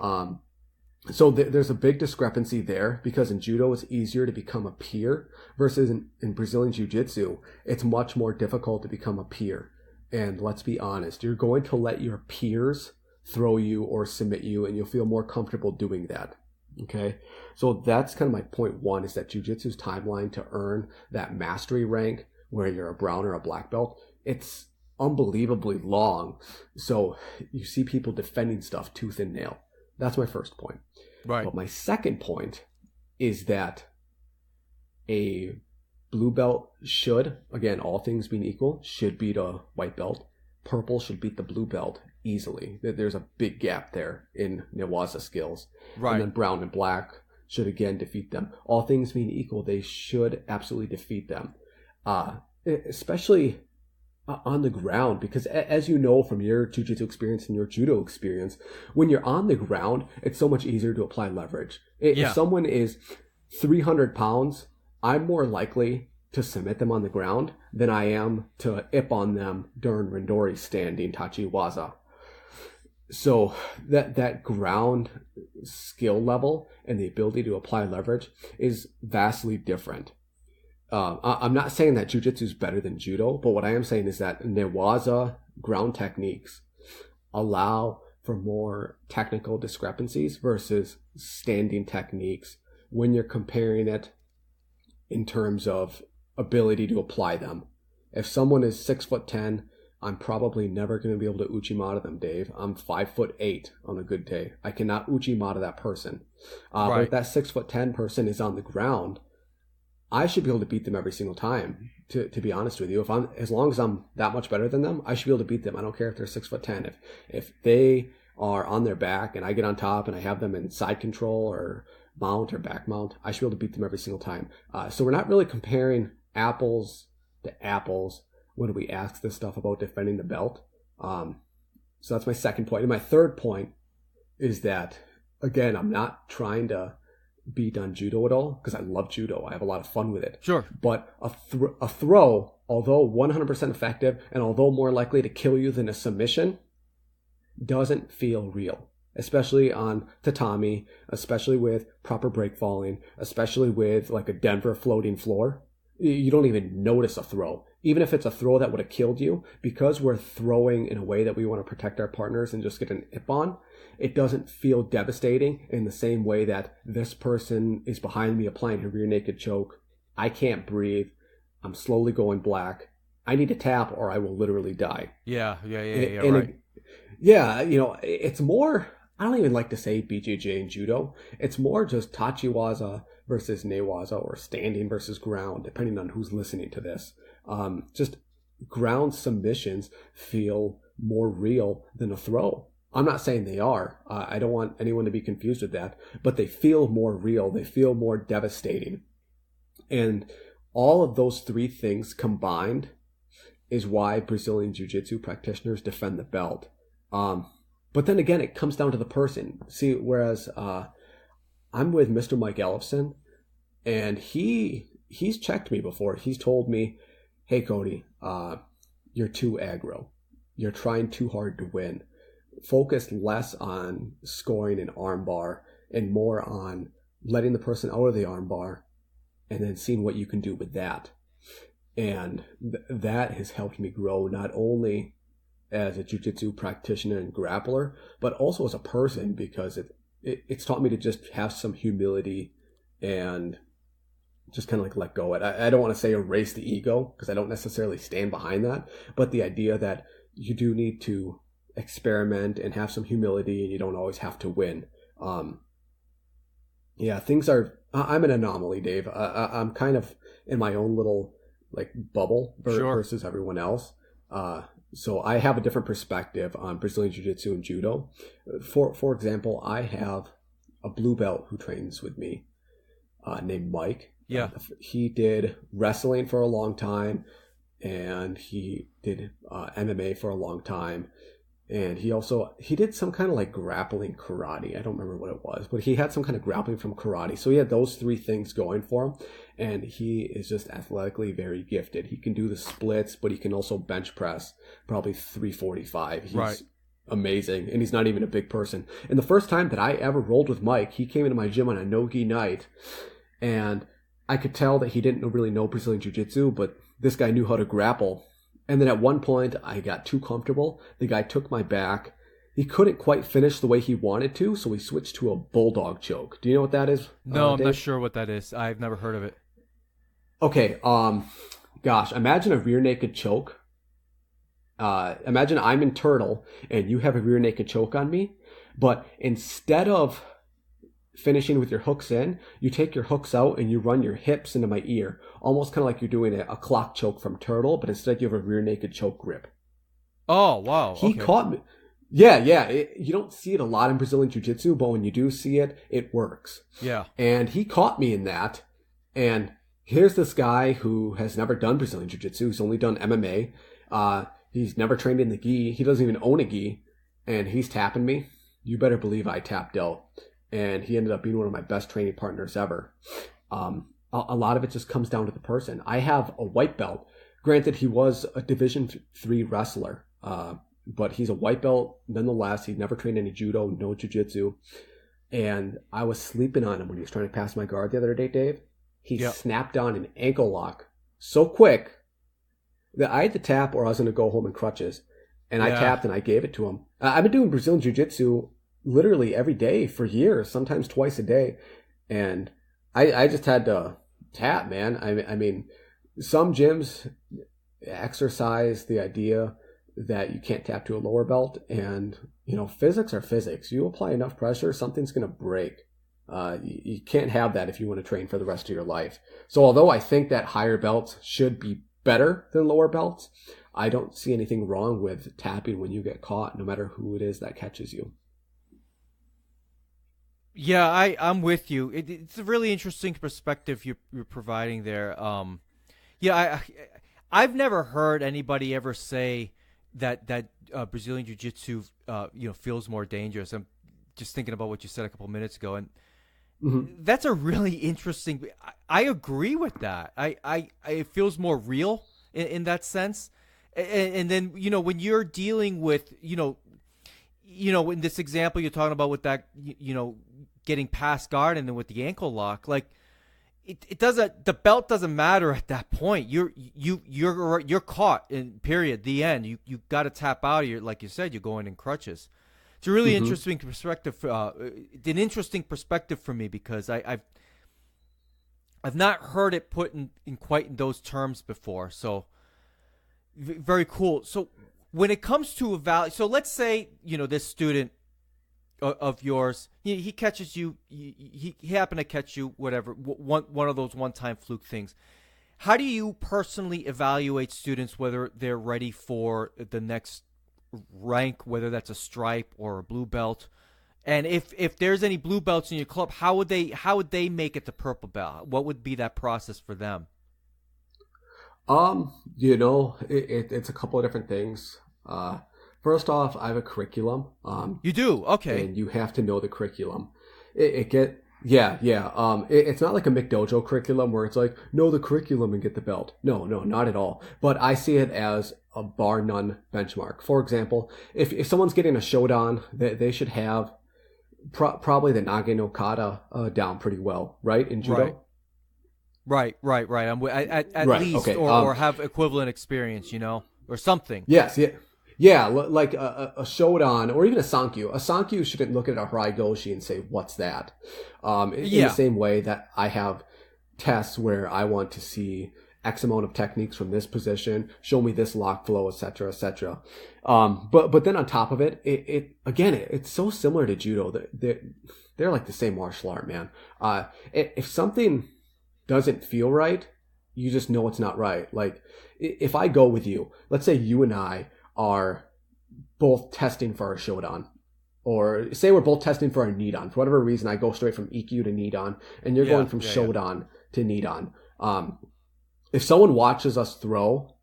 So there's a big discrepancy there, because in Judo it's easier to become a peer, versus in Brazilian Jiu-Jitsu it's much more difficult to become a peer. And let's be honest, you're going to let your peers throw you or submit you, and you'll feel more comfortable doing that. Okay, so that's kind of my point one, is that Jiu-Jitsu's timeline to earn that mastery rank, where you're a brown or a black belt, it's unbelievably long. So you see people defending stuff tooth and nail. That's my first point. Right. But my second point is that a blue belt should, again, all things being equal, should beat a white belt. Purple should beat the blue belt easily. There's a big gap there in Newaza skills. Right. And then brown and black should again defeat them. All things being equal, they should absolutely defeat them. Especially on the ground, because as you know from your Jiu-Jitsu experience and your Judo experience, when you're on the ground, it's so much easier to apply leverage. If someone is 300 pounds, I'm more likely to submit them on the ground than I am to ip on them during Rindori standing Tachiwaza. So that ground skill level and the ability to apply leverage is vastly different. I'm not saying that Jiu-Jitsu is better than Judo, but what I am saying is that Newaza ground techniques allow for more technical discrepancies versus standing techniques when you're comparing it in terms of ability to apply them. If someone is 6'10", I'm probably never going to be able to Uchimata them, Dave. I'm 5'8" on a good day. I cannot Uchimata that person. But if that 6'10" person is on the ground, I should be able to beat them every single time. To be honest with you, as long as I'm that much better than them, I should be able to beat them. I don't care if they're 6'10". If they are on their back and I get on top and I have them in side control or mount or back mount, I should be able to beat them every single time. So we're not really comparing apples to apples when we ask this stuff about defending the belt. So that's my second point. And my third point is that, again, I'm not trying to beat on judo at all, because I love judo. I have a lot of fun with it. Sure. But a throw, although 100% effective and although more likely to kill you than a submission, doesn't feel real. Especially on tatami, especially with proper break falling, especially with like a Denver floating floor. You don't even notice a throw. Even if it's a throw that would have killed you, because we're throwing in a way that we want to protect our partners and just get an ippon, it doesn't feel devastating in the same way that this person is behind me applying a rear naked choke. I can't breathe. I'm slowly going black. I need to tap or I will literally die. Yeah, right. It's more, I don't even like to say BJJ and judo. It's more just tachiwaza versus newaza, or standing versus ground, depending on who's listening to this. Just ground submissions feel more real than a throw. I'm not saying they are. I don't want anyone to be confused with that, but they feel more real. They feel more devastating. And all of those three things combined is why Brazilian Jiu-Jitsu practitioners defend the belt. But then again, it comes down to the person. See, whereas I'm with Mr. Mike Ellefson, and he's checked me before. He's told me, hey, Cody, you're too aggro. You're trying too hard to win. Focus less on scoring an armbar and more on letting the person out of the armbar and then seeing what you can do with that. And that has helped me grow not only as a jiu-jitsu practitioner and grappler, but also as a person, because it's taught me to just have some humility and just kind of like let go. I don't want to say erase the ego, because I don't necessarily stand behind that, but the idea that you do need to experiment and have some humility, and you don't always have to win. I'm an anomaly, Dave. I'm kind of in my own little like bubble versus everyone else. So I have a different perspective on Brazilian Jiu-Jitsu and Judo. For example, I have a blue belt who trains with me named Mike. Yeah. He did wrestling for a long time, and he did MMA for a long time. And he did some kind of like grappling karate. I don't remember what it was, but he had some kind of grappling from karate. So he had those three things going for him. And he is just athletically very gifted. He can do the splits, but he can also bench press probably 345. He's amazing. And he's not even a big person. And the first time that I ever rolled with Mike, he came into my gym on a no-gi night. And I could tell that he didn't really know Brazilian Jiu-Jitsu, but this guy knew how to grapple. And then at one point, I got too comfortable. The guy took my back. He couldn't quite finish the way he wanted to, so he switched to a bulldog choke. Do you know what that is? No, I'm Dave? not sure what that is. I've never heard of it. Okay, gosh, imagine a rear naked choke. Imagine I'm in turtle, and you have a rear naked choke on me, but instead of finishing with your hooks in, you take your hooks out and you run your hips into my ear, almost kind of like you're doing a clock choke from turtle, but instead you have a rear naked choke grip. Oh, wow. He caught me. Yeah. You don't see it a lot in Brazilian Jiu-Jitsu, but when you do see it, it works. Yeah. And he caught me in that. And here's this guy who has never done Brazilian Jiu-Jitsu. He's only done MMA. He's never trained in the gi. He doesn't even own a gi. And he's tapping me. You better believe I tapped out. And he ended up being one of my best training partners ever. A lot of it just comes down to the person. I have a white belt. Granted, he was a Division III wrestler, but he's a white belt nonetheless. He'd never trained any judo, no jiu-jitsu. And I was sleeping on him when he was trying to pass my guard the other day, Dave. He snapped on an ankle lock so quick that I had to tap or I was going to go home in crutches. And I tapped and I gave it to him. I've been doing Brazilian Jiu-Jitsu literally every day for years, sometimes twice a day. And I just had to tap, man. I mean, some gyms exercise the idea that you can't tap to a lower belt, and physics are physics. You apply enough pressure, something's going to break. You can't have that if you want to train for the rest of your life. So although I think that higher belts should be better than lower belts, I don't see anything wrong with tapping when you get caught, no matter who it is that catches you. Yeah, I'm with you. It's a really interesting perspective you're providing there. I've never heard anybody ever say that Brazilian Jiu-Jitsu feels more dangerous. I'm just thinking about what you said a couple minutes ago, and that's a really interesting. I agree with that. It feels more real in that sense, and then when you're dealing with in this example you're talking about with that getting past guard and then with the ankle lock, like it doesn't, the belt doesn't matter at that point. You're caught in period, the end. You got to tap out of your, like you said, you're going in crutches. It's a really interesting perspective. An interesting perspective for me because I've not heard it put in quite in those terms before. So very cool. So when it comes to so let's say this student of yours, he catches you, he happened to catch you, whatever, one of those one-time fluke things. How do you personally evaluate students whether they're ready for the next rank, whether that's a stripe or a blue belt? And if there's any blue belts in your club, how would they make it to purple belt? What would be that process for them? It's a couple of different things. First off, I have a curriculum. You do? Okay. And you have to know the curriculum. It's not like a McDojo curriculum where it's like, know the curriculum and get the belt. No, not at all. But I see it as a bar none benchmark. For example, if someone's getting a Shodan, they should have probably the Nage no Kata down pretty well, right, in Judo? Right. I'm at right, least, okay. or have equivalent experience, or something. Yes, yeah. Yeah, like a Shodan or even a Sankyu. A Sankyu shouldn't look at a Harai Goshi and say, what's that? In the same way that I have tests where I want to see X amount of techniques from this position, show me this lock flow, etc., etc. But then on top of it, it's so similar to Judo. They're like the same martial art, man. If something doesn't feel right, you just know it's not right. Like, if I go with you, let's say you and I are both testing for our Shodan, or say we're both testing for our Nidan. For whatever reason, I go straight from EQ to Nidan, and you're going from Shodan to Nidan. If someone watches us throw,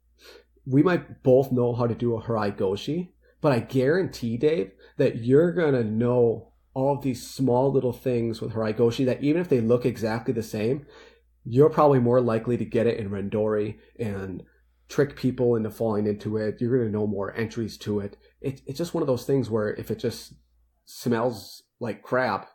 we might both know how to do a Harai Goshi, but I guarantee, Dave, that you're going to know all of these small little things with Harai Goshi that even if they look exactly the same, you're probably more likely to get it in Rendori and trick people into falling into it. You're going to know more entries to it. It's just one of those things where if it just smells like crap,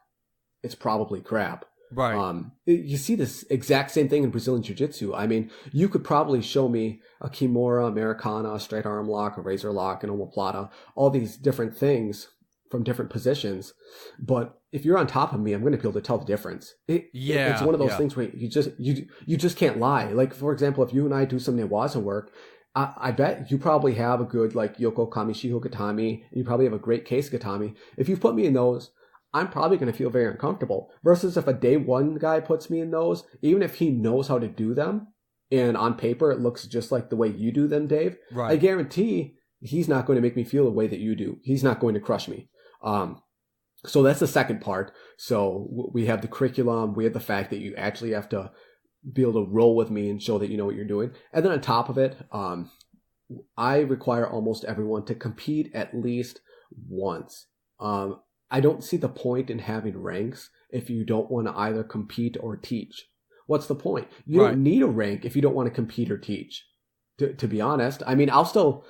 it's probably crap. Right. You see this exact same thing in Brazilian Jiu-Jitsu. I mean, you could probably show me a Kimura, Americana, a straight arm lock, a razor lock, an omoplata, all these different things from different positions. But if you're on top of me, I'm going to be able to tell the difference. It's one of those things where you just can't lie. Like, for example, if you and I do some Newaza work, I bet you probably have a good, like, Yoko Kamishiho Gatami, and you probably have a great case Gatami. If you put me in those, I'm probably going to feel very uncomfortable. Versus if a day one guy puts me in those, even if he knows how to do them, and on paper it looks just like the way you do them, Dave, right, I guarantee he's not going to make me feel the way that you do. He's not going to crush me. So that's the second part. So we have the curriculum. We have the fact that you actually have to be able to roll with me and show that you know what you're doing. And then on top of it, I require almost everyone to compete at least once. I don't see the point in having ranks if you don't want to either compete or teach. What's the point? You don't need a rank if you don't want to compete or teach, to be honest. I mean, I'll still...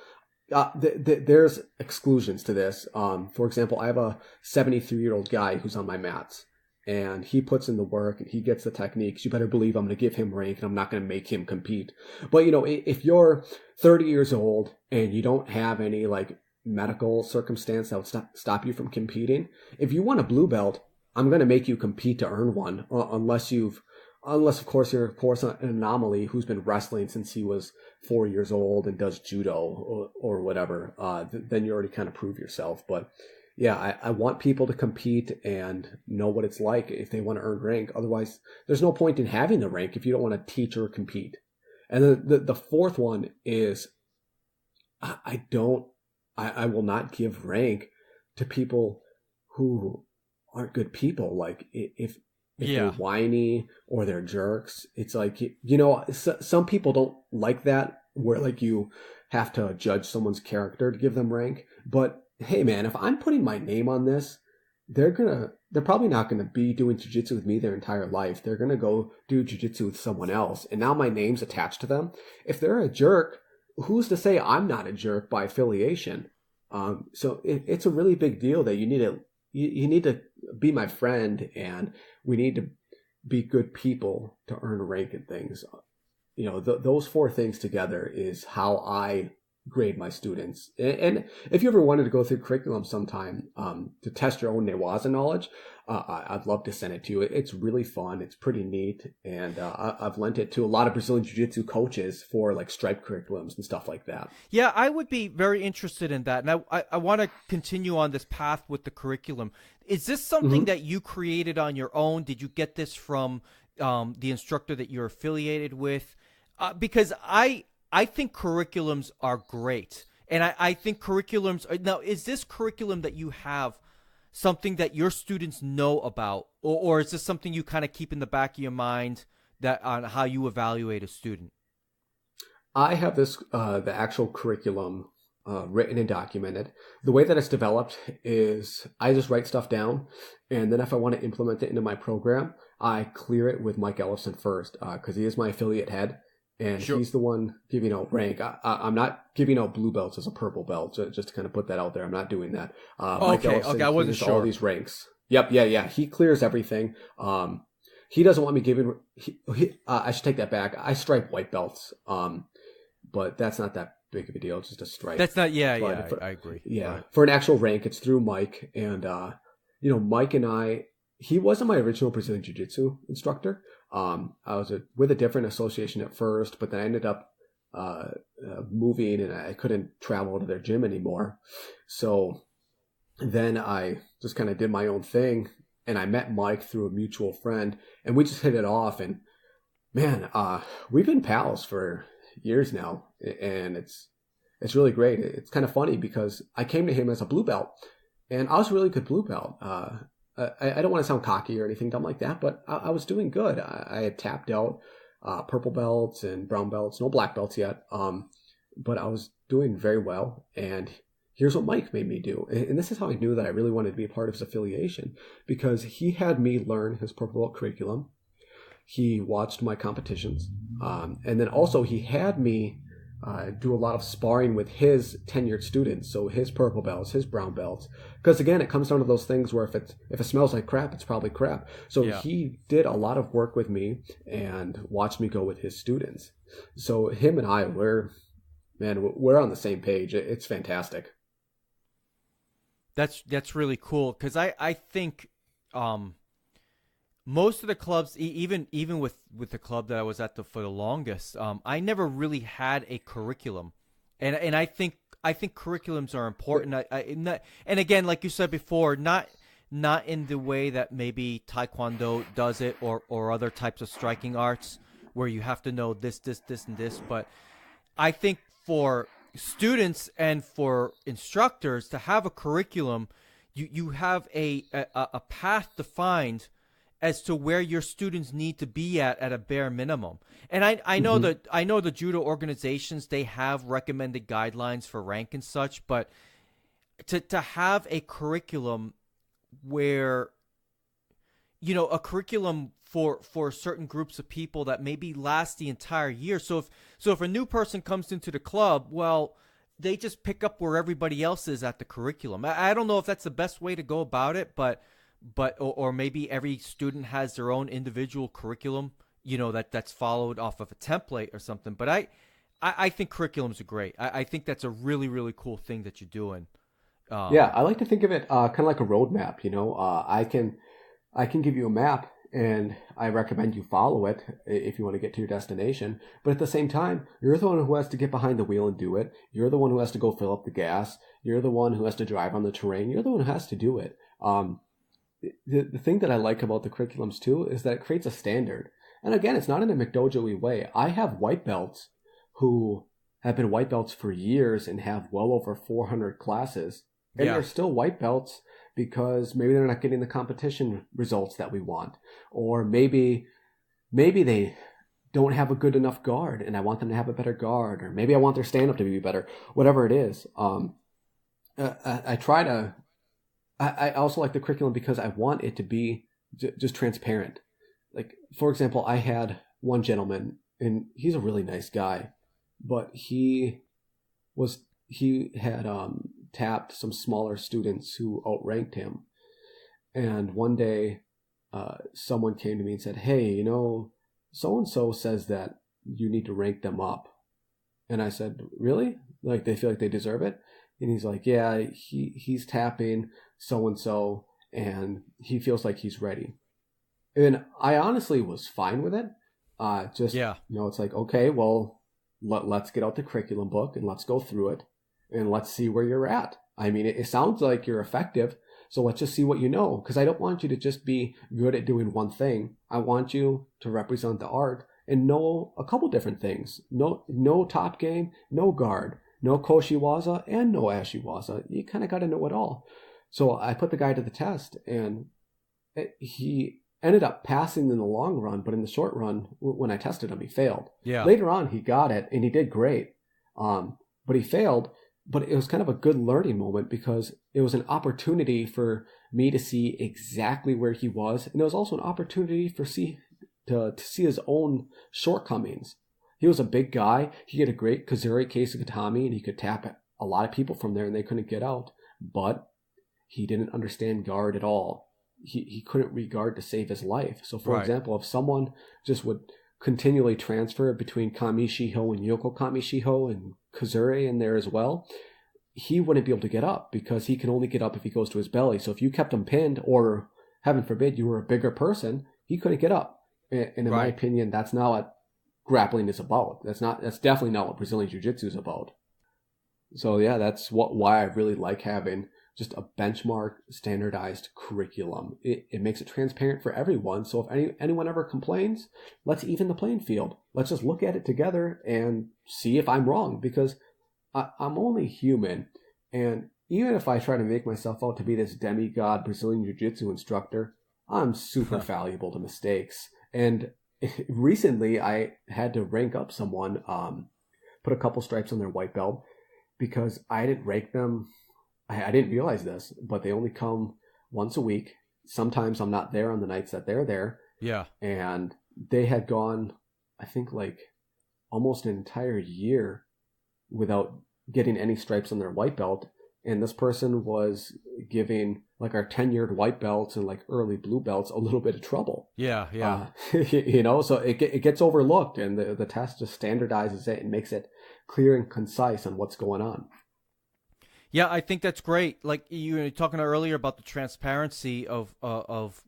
there's exclusions to this. For example, I have a 73-year-old guy who's on my mats, and he puts in the work and he gets the techniques. You better believe I'm going to give him rank and I'm not going to make him compete. But, if you're 30 years old and you don't have any, like, medical circumstance that would stop you from competing, if you want a blue belt, I'm going to make you compete to earn one, unless you've unless of course you're an anomaly who's been wrestling since he was 4 years old and does judo or whatever. Then you already kind of prove yourself. But yeah, I want people to compete and know what it's like if they want to earn rank. Otherwise, there's no point in having the rank if you don't want to teach or compete. And then the fourth one is I will not give rank to people who aren't good people. Like if they're whiny or they're jerks, it's like, some people don't like that where like you have to judge someone's character to give them rank. But hey man, if I'm putting my name on this, they're probably not going to be doing jiu-jitsu with me their entire life. They're going to go do jiu-jitsu with someone else. And now my name's attached to them. If they're a jerk, who's to say I'm not a jerk by affiliation? So it's a really big deal that you need to be my friend, and we need to be good people to earn rank and things. Those four things together is how I grade my students. And if you ever wanted to go through curriculum sometime to test your own Newaza knowledge, I'd love to send it to you. It's really fun. It's pretty neat. And I've lent it to a lot of Brazilian Jiu-Jitsu coaches for like stripe curriculums and stuff like that. Yeah, I would be very interested in that. And I want to continue on this path with the curriculum. Is this something that you created on your own? Did you get this from the instructor that you're affiliated with? Because I think curriculums are great. And I think curriculums – now, is this curriculum that you have something that your students know about? Or is this something you kind of keep in the back of your mind that on how you evaluate a student? I have this the actual curriculum written and documented. The way that it's developed is I just write stuff down, and then if I want to implement it into my program, I clear it with Mike Ellison first because he is my affiliate head. And he's the one giving out rank. I'm not giving out blue belts as a purple belt, just to kind of put that out there. I'm not doing that. Mike Ellison I wasn't sure. All these ranks. Yep, yeah. He clears everything. He doesn't want me giving. I should take that back. I stripe white belts, but that's not that big of a deal. It's just a stripe. That's not. I agree. Yeah, right. For an actual rank, it's through Mike, and Mike and I. He wasn't my original Brazilian Jiu-Jitsu instructor. I was with a different association at first, but then I ended up moving and I couldn't travel to their gym anymore. So then I just kind of did my own thing, and I met Mike through a mutual friend, and we just hit it off. And man, we've been pals for years now, and it's really great. It's kind of funny because I came to him as a blue belt, and I was a really good blue belt. I don't want to sound cocky or anything dumb like that, but I was doing good. I had tapped out purple belts and brown belts, no black belts yet, but I was doing very well. And here's what Mike made me do. And this is how I knew that I really wanted to be a part of his affiliation, because he had me learn his purple belt curriculum. He watched my competitions. And then also he had me do a lot of sparring with his tenured students, so his purple belts, his brown belts. Because again, it comes down to those things where if it smells like crap, it's probably crap. So he did a lot of work with me and watched me go with his students. So him and I, we're on the same page. It's fantastic. That's really cool, because I think most of the clubs, even with the club that I was at for the longest, I never really had a curriculum, and I think curriculums are important. And again, like you said before, not in the way that maybe Taekwondo does it, or other types of striking arts where you have to know this, and this. But I think for students and for instructors to have a curriculum, you have a path defined as to where your students need to be at a bare minimum. And I know that I know the judo organizations, they have recommended guidelines for rank and such, but to have a curriculum where, a curriculum for certain groups of people that maybe last the entire year. So if a new person comes into the club, well, they just pick up where everybody else is at the curriculum. I don't know if that's the best way to go about it, but maybe every student has their own individual curriculum, that's followed off of a template or something. But I think curriculums are great. I think that's a really, really cool thing that you're doing. I like to think of it kind of like a roadmap. I can give you a map, and I recommend you follow it if you want to get to your destination. But at the same time, you're the one who has to get behind the wheel and do it. You're the one who has to go fill up the gas. You're the one who has to drive on the terrain. You're the one who has to do it. The thing that I like about the curriculums too is that it creates a standard. And again, it's not in a McDojo-y way. I have white belts who have been white belts for years and have well over 400 classes. And they're still white belts because maybe they're not getting the competition results that we want. Or maybe they don't have a good enough guard and I want them to have a better guard. Or maybe I want their stand-up to be better. Whatever it is. I also like the curriculum because I want it to be just transparent. Like, for example, I had one gentleman, and he's a really nice guy, but he had tapped some smaller students who outranked him. And one day, someone came to me and said, "Hey, so-and-so says that you need to rank them up." And I said, "Really? Like, they feel like they deserve it?" And he's like, "Yeah, he's tapping so-and-so, and he feels like he's ready." And I honestly was fine with it. It's like, okay, well, let's get out the curriculum book and let's go through it and let's see where you're at. I mean, it sounds like you're effective, so let's just see what you know. Because I don't want you to just be good at doing one thing. I want you to represent the art and know a couple different things. No top game, no guard, no Koshiwaza, and no Ashiwaza. You kind of got to know it all. So I put the guy to the test, and he ended up passing in the long run, but in the short run, when I tested him, he failed. Yeah. Later on, he got it, and he did great. But he failed, but it was kind of a good learning moment because it was an opportunity for me to see exactly where he was, and it was also an opportunity to see his own shortcomings. He was a big guy. He had a great Kazuri Keisakatami, and he could tap a lot of people from there, and they couldn't get out. But he didn't understand guard at all. He couldn't read guard to save his life. So, for example, if someone just would continually transfer between Kami Shiho and Yoko Kami Shiho and Kazuri in there as well, he wouldn't be able to get up because he can only get up if he goes to his belly. So if you kept him pinned, or heaven forbid, you were a bigger person, he couldn't get up. And in my opinion, that's not what grappling is about. That's definitely not what Brazilian Jiu-Jitsu is about. So yeah, that's why I really like having just a benchmark standardized curriculum. It makes it transparent for everyone. So if anyone ever complains, let's even the playing field. Let's just look at it together and see if I'm wrong, because I'm only human. And even if I try to make myself out to be this demigod Brazilian Jiu-Jitsu instructor, I'm super fallible to mistakes. And recently I had to rank up someone, put a couple stripes on their white belt, because I didn't rank them. I didn't realize this, but they only come once a week. Sometimes I'm not there on the nights that they're there. Yeah. And they had gone, I think, like almost an entire year without getting any stripes on their white belt. And this person was giving like our tenured white belts and like early blue belts a little bit of trouble. Yeah. So it gets overlooked, and the test just standardizes it and makes it clear and concise on what's going on. Yeah, I think that's great. Like you were talking earlier about the transparency of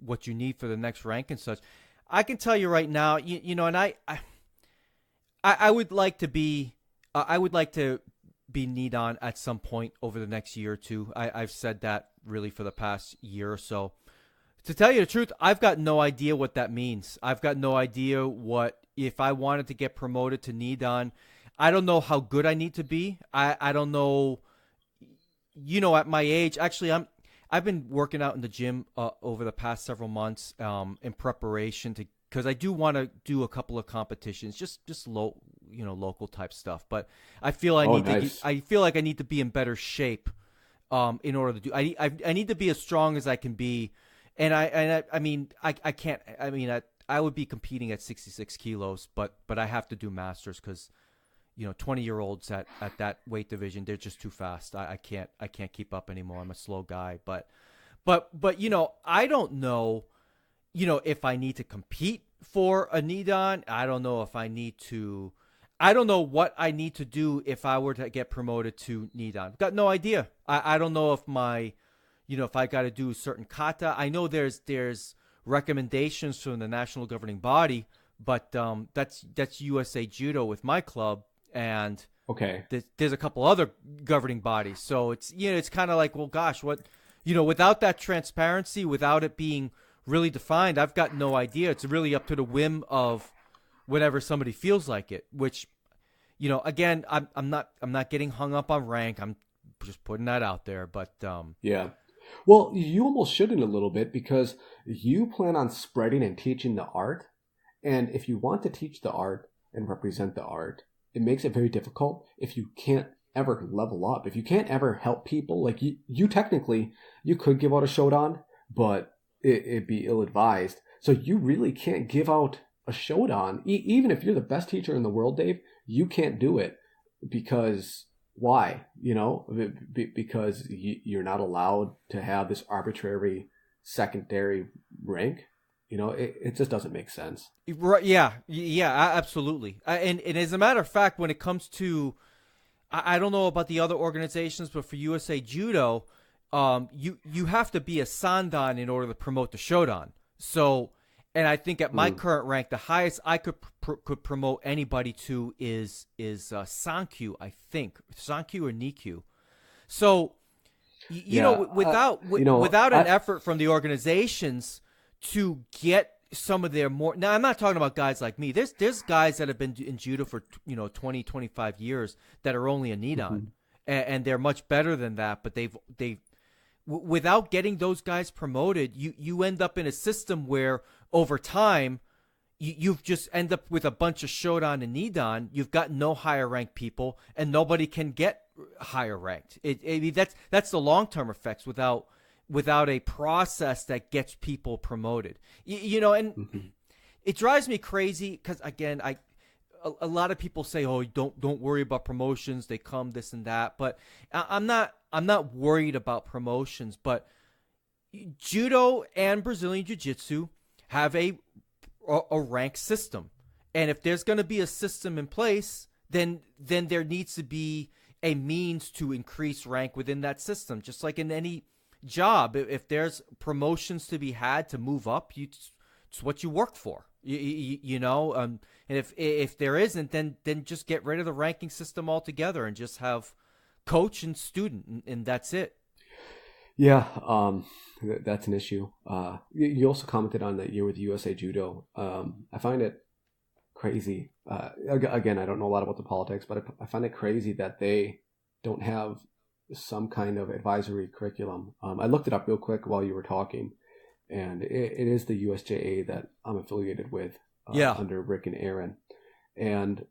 what you need for the next rank and such. I can tell you right now, and I would like to be, kneed on at some point over the next year or two. I've said that really for the past year or so. To tell you the truth, I've got no idea what that means. I've got no idea if I wanted to get promoted to knee on. I don't know how good I need to be. I don't know. At my age, actually, I've been working out in the gym over the past several months in preparation because I do want to do a couple of competitions, just local type stuff. But I feel I feel like I need to be in better shape in order to do. I need to be as strong as I can be, and I mean I can't. I mean I would be competing at 66 kilos, but I have to do masters because 20-year-olds at that weight division, they're just too fast. I can't keep up anymore. I'm a slow guy, but I don't know, if I need to compete for a Nidan. I don't know if I need to. I don't know what I need to do if I were to get promoted to Nidan. Got no idea. I don't know if if I got to do certain kata. I know there's recommendations from the national governing body, but that's USA Judo with my club, and Okay. there's a couple other governing bodies. So it's kind of like, well, gosh, what, without that transparency, without it being really defined, I've got no idea. It's really up to the whim of whatever somebody feels like it, which, again, I'm not getting hung up on rank. I'm just putting that out there. But Yeah. Well, you almost shouldn't a little bit, because you plan on spreading and teaching the art. And if you want to teach the art and represent the art, it makes it very difficult if you can't ever level up. If you can't ever help people, like you technically, you could give out a Shodan, but it'd be ill-advised. So you really can't give out a Shodan. Even if you're the best teacher in the world, Dave, you can't do it, because why? Because you're not allowed to have this arbitrary secondary rank. It just doesn't make sense. Right? Yeah, absolutely. And as a matter of fact, when it comes to, I don't know about the other organizations, but for USA Judo, you have to be a Sandan in order to promote the Shodan. So, and I think at my current rank, the highest I could promote anybody to is Sankyu, I think. Sankyu or Nikyu. So, without an effort from the organizations to get some of their more, now I'm not talking about guys like me. There's guys that have been in judo for 20, 25 years that are only a Nidan, and they're much better than that. But they've without getting those guys promoted, you end up in a system where over time you've just end up with a bunch of Shodan and Nidan. You've got no higher ranked people, and nobody can get higher ranked. That's the long term effects without a process that gets people promoted. And it drives me crazy because, again, a lot of people say, "Oh, don't worry about promotions. They come, this and that." But I'm not worried about promotions. But judo and Brazilian jiu-jitsu have a rank system, and if there's going to be a system in place, then there needs to be a means to increase rank within that system, just like in any job. If there's promotions to be had to move up, it's what you work for. And if there isn't, then just get rid of the ranking system altogether and just have coach and student, and that's it. Yeah, that's an issue. You also commented on that year with USA Judo. I find it crazy. Again, I don't know a lot about the politics, but I find it crazy that they don't have some kind of advisory curriculum. I looked it up real quick while you were talking, and it is the USJA that I'm affiliated with under Rick and Aaron. And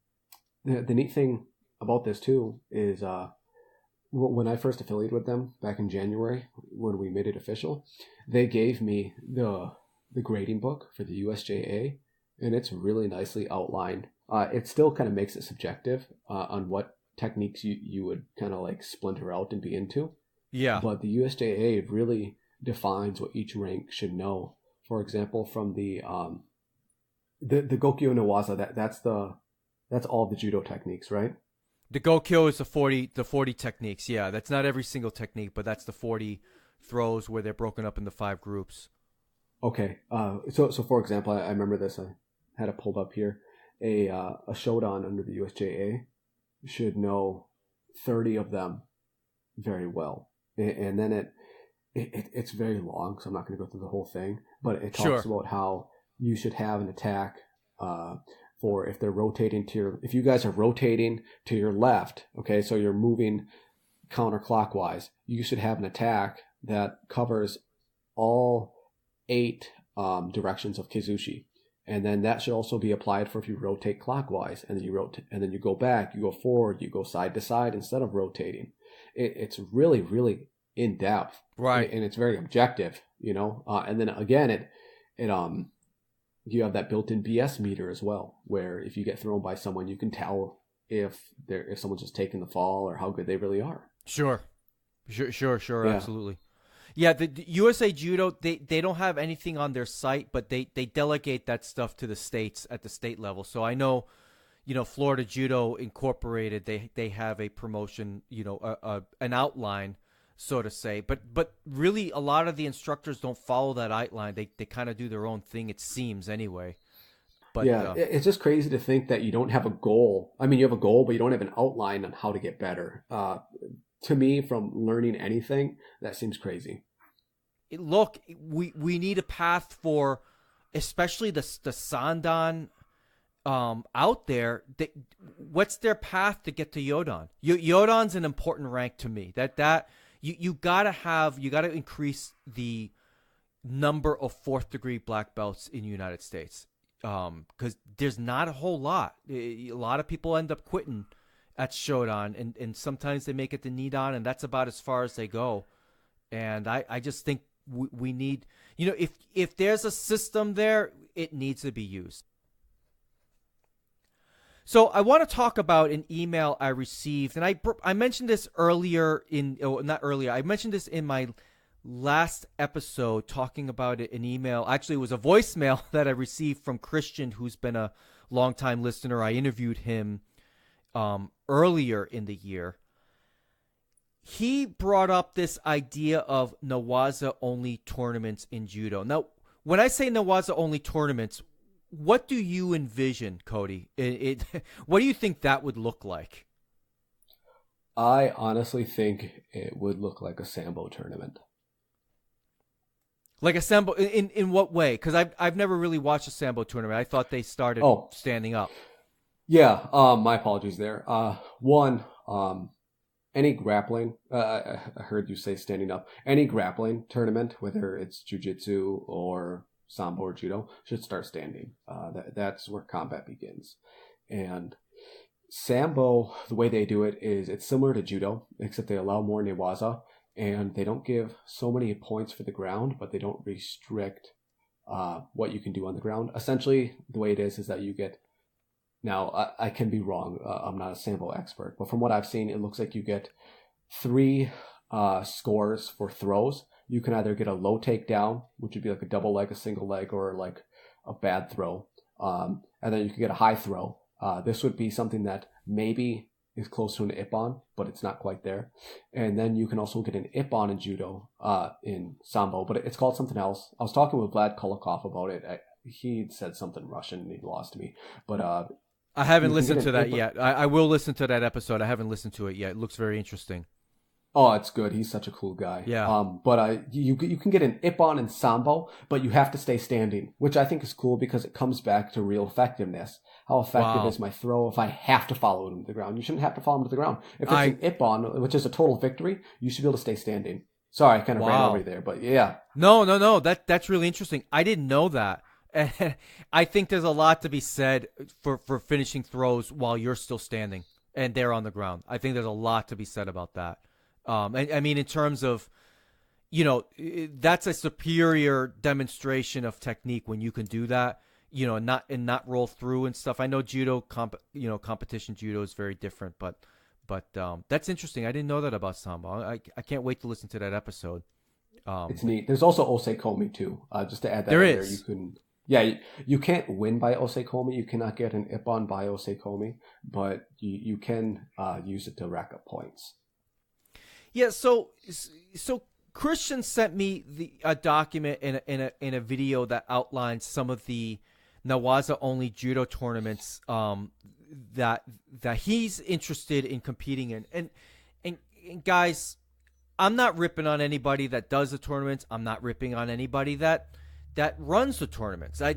the neat thing about this too is when I first affiliated with them back in January, when we made it official, they gave me the grading book for the USJA, and it's really nicely outlined. It still kind of makes it subjective on what techniques you would kind of like splinter out and be into. Yeah. But the USJA really defines what each rank should know. For example, from the Gokyo Newaza, that's all the judo techniques, right? The Gokyo is the 40 techniques. Yeah, that's not every single technique, but that's the 40 throws where they're broken up into 5 groups. Okay. So for example, I remember this. I had it pulled up here. A Shodan under the USJA should know 30 of them very well, and then it's very long, so I'm not going to go through the whole thing, but it talks about how you should have an attack for if they're rotating if you guys are rotating to your left, okay, so you're moving counterclockwise, you should have an attack that covers all 8 directions of Kizushi. And then that should also be applied for if you rotate clockwise, and then you rotate, and then you go back, you go forward, you go side to side instead of rotating. It's really, really in depth, right? And it's very objective, And then again, you have that built-in BS meter as well, where if you get thrown by someone, you can tell if someone's just taking the fall or how good they really are. Sure, yeah. Absolutely. Yeah, the USA Judo, they don't have anything on their site, but they delegate that stuff to the states at the state level. So I know, Florida Judo Incorporated, they have a promotion, an outline. so to say. But really, a lot of the instructors don't follow that outline. They kind of do their own thing, it seems, anyway. But yeah, it's just crazy to think that you don't have a goal. I mean, you have a goal, but you don't have an outline on how to get better. To me, from learning anything, that seems crazy. Look, we need a path for, especially the Sandan out there. What's their path to get to Yodan? Yodan's an important rank to me. That you gotta increase the number of 4th degree black belts in the United States. Because there's not a whole lot. A lot of people end up quitting at Shodan, and sometimes they make it to Nidan, and that's about as far as they go. And I just think we need, if there's a system there, it needs to be used. So I want to talk about an email I received, and I mentioned this earlier I mentioned this in my last episode, talking about an email. Actually, it was a voicemail that I received from Christian, who's been a longtime listener. I interviewed him earlier in the year. He brought up this idea of Newaza only tournaments in judo. Now, when I say Newaza only tournaments, what do you envision, Cody? What do you think that would look like? I honestly think it would look like a Sambo tournament. Like a Sambo, in what way? Because I've never really watched a Sambo tournament. I thought they started standing up. Yeah, my apologies there. One, any grappling, I heard you say standing up, any grappling tournament, whether it's jiu-jitsu or Sambo or judo, should start standing. That's where combat begins. And Sambo, the way they do it is it's similar to judo, except they allow more Newaza, and they don't give so many points for the ground, but they don't restrict what you can do on the ground. Essentially, the way it is that you get, now I can be wrong, I'm not a Sambo expert, but from what I've seen, it looks like you get 3 scores for throws. You can either get a low takedown, which would be like a double leg, a single leg, or like a bad throw. And then you can get a high throw. This would be something that maybe is close to an Ippon, but it's not quite there. And then you can also get an Ippon in judo, in Sambo, but it's called something else. I was talking with Vlad Kulikov about it. He said something Russian and he lost me. But I haven't listened to that yet. I will listen to that episode. I haven't listened to it yet. It looks very interesting. Oh, it's good. He's such a cool guy. Yeah. But you can get an Ippon in Sambo, but you have to stay standing, which I think is cool because it comes back to real effectiveness. How effective is my throw if I have to follow him to the ground? You shouldn't have to follow him to the ground. If it's an Ippon, which is a total victory, you should be able to stay standing. Sorry, I kind of ran over you there, but yeah. No. That's really interesting. I didn't know that. I think there's a lot to be said for finishing throws while you're still standing and they're on the ground. I think there's a lot to be said about that. I mean, in terms of, that's a superior demonstration of technique when you can do that, and not roll through and stuff. I know judo, competition judo is very different, but that's interesting. I didn't know that about Sambo. I can't wait to listen to that episode. It's neat. There's also osekomi too. Just to add that there in is. You can't win by osekomi. You cannot get an Ippon by osekomi, but you can use it to rack up points. Yeah, so Christian sent me a document in a video that outlines some of the Newaza only judo tournaments that he's interested in competing in. And guys, I'm not ripping on anybody that does the tournaments. I'm not ripping on anybody that runs the tournaments. I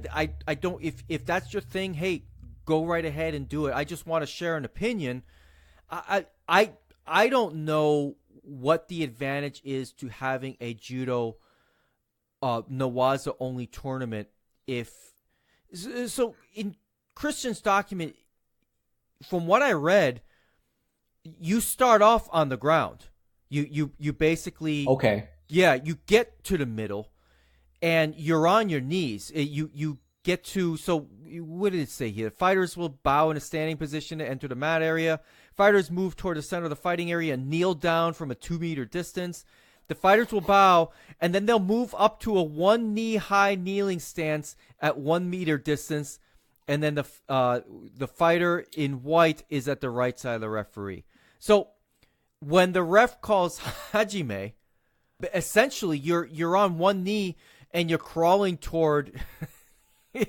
don't, if that's your thing, hey, go right ahead and do it. I just want to share an opinion. I don't know what the advantage is to having a judo Newaza only tournament. So in Christian's document, from what I read, you start off on the ground. You basically, okay, yeah, you get to the middle and you're on your knees. You get to, so what did it say here? Fighters will bow in a standing position to enter the mat area. Fighters move toward the center of the fighting area and kneel down from a 2-meter distance. The fighters will bow, and then they'll move up to a 1-knee-high kneeling stance at 1 meter distance, and then the fighter in white is at the right side of the referee. So when the ref calls hajime, essentially you're on one knee and you're crawling toward. I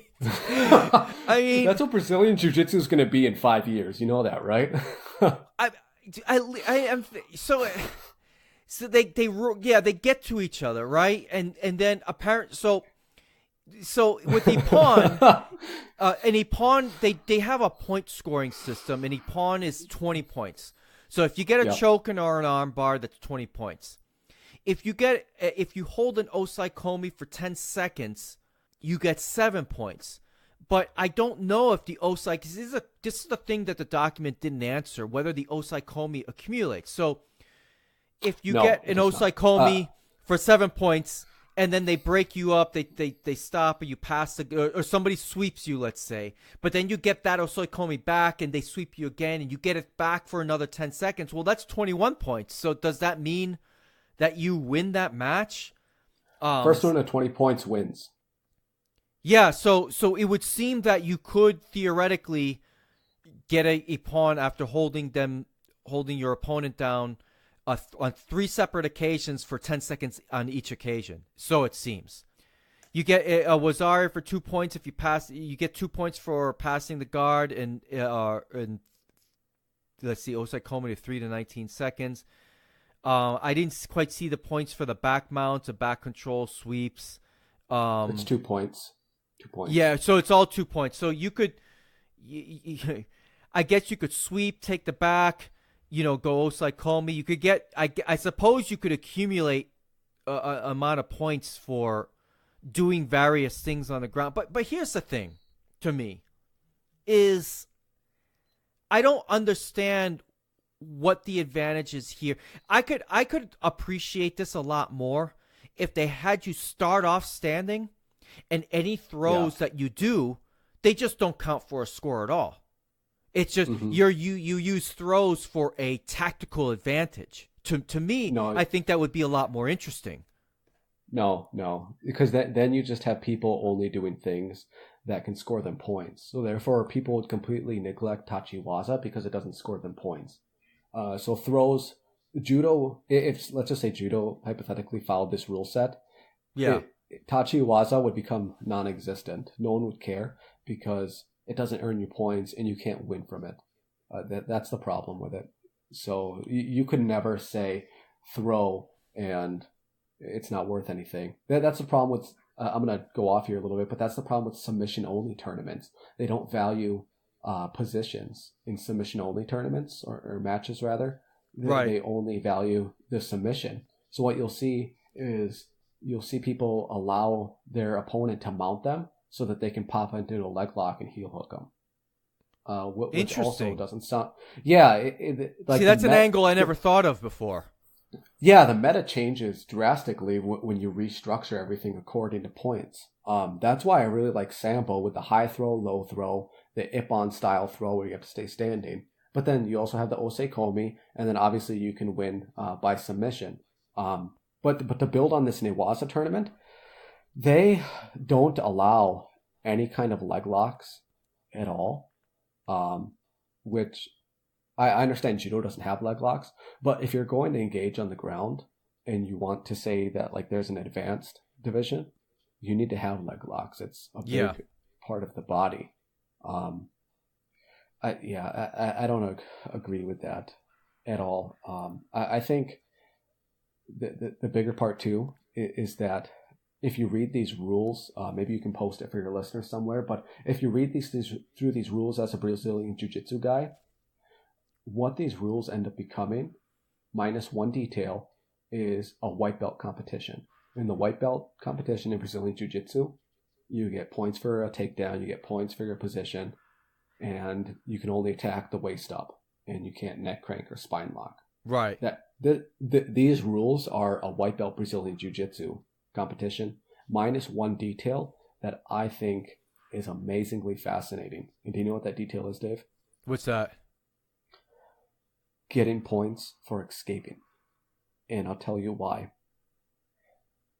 mean, that's what Brazilian Jiu-Jitsu is going to be in 5 years. You know that, right? I am so they get to each other, right? And then apparent so with Ippon, in Ippon they have a point scoring system, and Ippon is 20 points. So if you get a choke or an arm bar, that's 20 points. If you hold an osai komi for 10 seconds, you get 7 points. But I don't know if the osai, because this is the thing that the document didn't answer, whether the osai komi accumulates. So if you get an osai komi for 7 points, and then they break you up, they stop, or you pass or somebody sweeps you, let's say, but then you get that osai komi back, and they sweep you again, and you get it back for another 10 seconds. Well, that's 21 points. So does that mean that you win that match? First one at 20 points wins. Yeah, so it would seem that you could theoretically get a pawn after holding your opponent down on 3 separate occasions for 10 seconds on each occasion. So it seems. You get a Wazari for 2 points if you pass. You get 2 points for passing the guard, and let's see, Osai Komi to 3 to 19 seconds. I didn't quite see the points for the back mounts, the back control, sweeps. It's 2 points. 2 points. Yeah, so it's all 2 points. So you could, I guess you could sweep, take the back, go osai komi. You could get, I suppose you could accumulate a amount of points for doing various things on the ground. But here's the thing, to me, is I don't understand what the advantage is here. I could appreciate this a lot more if they had you start off standing, and any throws that you do, they just don't count for a score at all. It's just you use throws for a tactical advantage. To me, no, I think that would be a lot more interesting. No, because then you just have people only doing things that can score them points. So therefore, people would completely neglect tachiwaza because it doesn't score them points. So throws, judo, if let's just say judo hypothetically followed this rule set, tachiwaza would become non-existent. No one would care because it doesn't earn you points and you can't win from it. That's the problem with it. So you could never say throw and it's not worth anything. That's the problem with, I'm going to go off here a little bit, but that's the problem with submission-only tournaments. They don't value positions in submission-only tournaments or matches, rather. They only value the submission. So what you'll see is you'll see people allow their opponent to mount them so that they can pop into a leg lock and heel hook them. Which Interesting. Also doesn't sound... Yeah. See, that's an angle I never thought of before. Yeah, the meta changes drastically when you restructure everything according to points. That's why I really like Sambo with the high throw, low throw, the Ippon style throw where you have to stay standing. But then you also have the Osei Komi, and then obviously you can win by submission. But to build on this Newaza tournament, they don't allow any kind of leg locks at all, which I understand judo doesn't have leg locks, but if you're going to engage on the ground and you want to say that like there's an advanced division, you need to have leg locks. It's a big part of the body. I don't agree with that at all. I think the bigger part too is that if you read these rules, maybe you can post it for your listeners somewhere, but if you read through these rules as a Brazilian Jiu-Jitsu guy, what these rules end up becoming, minus one detail, is a white belt competition. In the white belt competition in Brazilian Jiu-Jitsu, you get points for a takedown, you get points for your position, and you can only attack the waist up, and you can't neck crank or spine lock. Right. These rules are a white belt Brazilian Jiu-Jitsu competition, minus one detail that I think is amazingly fascinating. And do you know what that detail is, Dave? What's that? Getting points for escaping. And I'll tell you why.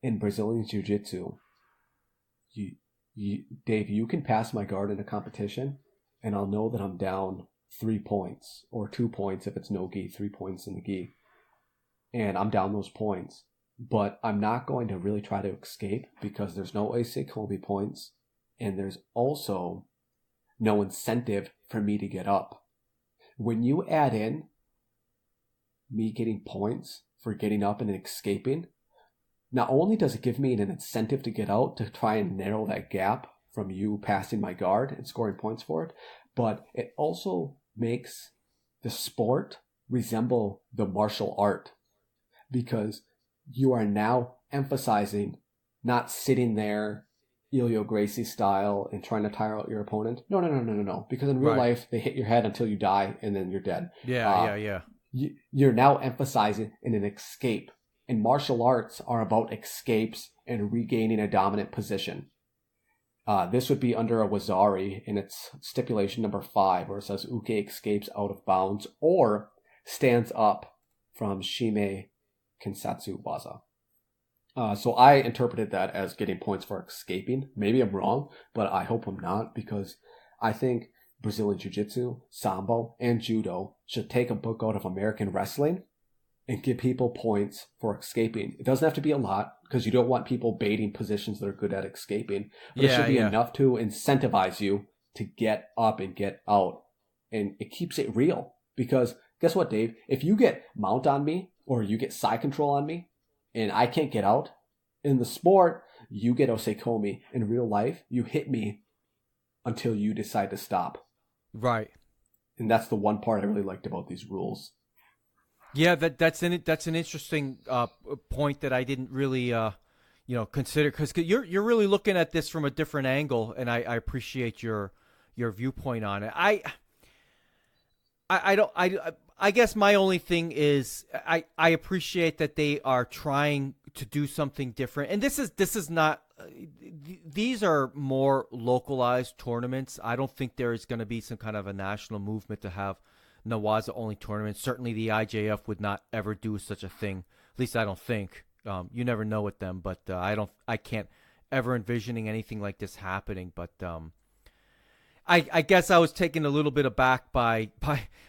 In Brazilian Jiu-Jitsu, Dave, you can pass my guard in a competition, and I'll know that I'm down 3 points, or 2 points if it's no gi, 3 points in the gi. and I'm down those points. But I'm not going to really try to escape because there's no Kobe points, and there's also no incentive for me to get up. When you add in me getting points for getting up and escaping, not only does it give me an incentive to get out to try and narrow that gap from you passing my guard and scoring points for it, but it also makes the sport resemble the martial art, because you are now emphasizing not sitting there Elio Gracie style and trying to tire out your opponent. No. Because in real life, they hit your head until you die and then you're dead. Yeah. You're now emphasizing in an escape. And martial arts are about escapes and regaining a dominant position. This would be under a Wazari in its stipulation number 5, where it says Uke escapes out of bounds or stands up from Shime Kensatsu Waza. So I interpreted that as getting points for escaping. Maybe I'm wrong, but I hope I'm not, because I think Brazilian Jiu-Jitsu, Sambo, and Judo should take a book out of American wrestling and give people points for escaping. It doesn't have to be a lot, because you don't want people baiting positions that are good at escaping. But it should be enough to incentivize you to get up and get out. And it keeps it real. Because guess what, Dave? If you get mount on me or you get side control on me and I can't get out, in the sport, you get osekomi. In real life, you hit me until you decide to stop. Right. And that's the one part I really liked about these rules. Yeah, that's an interesting point that I didn't really consider, because you're really looking at this from a different angle, and I appreciate your viewpoint on it. I guess my only thing is I appreciate that they are trying to do something different, and this is not. These are more localized tournaments. I don't think there is going to be some kind of a national movement to have Newaza only tournaments. Certainly the IJF would not ever do such a thing. At least I don't think. You never know with them, but I can't ever envisioning anything like this happening. But I guess I was taken a little bit aback by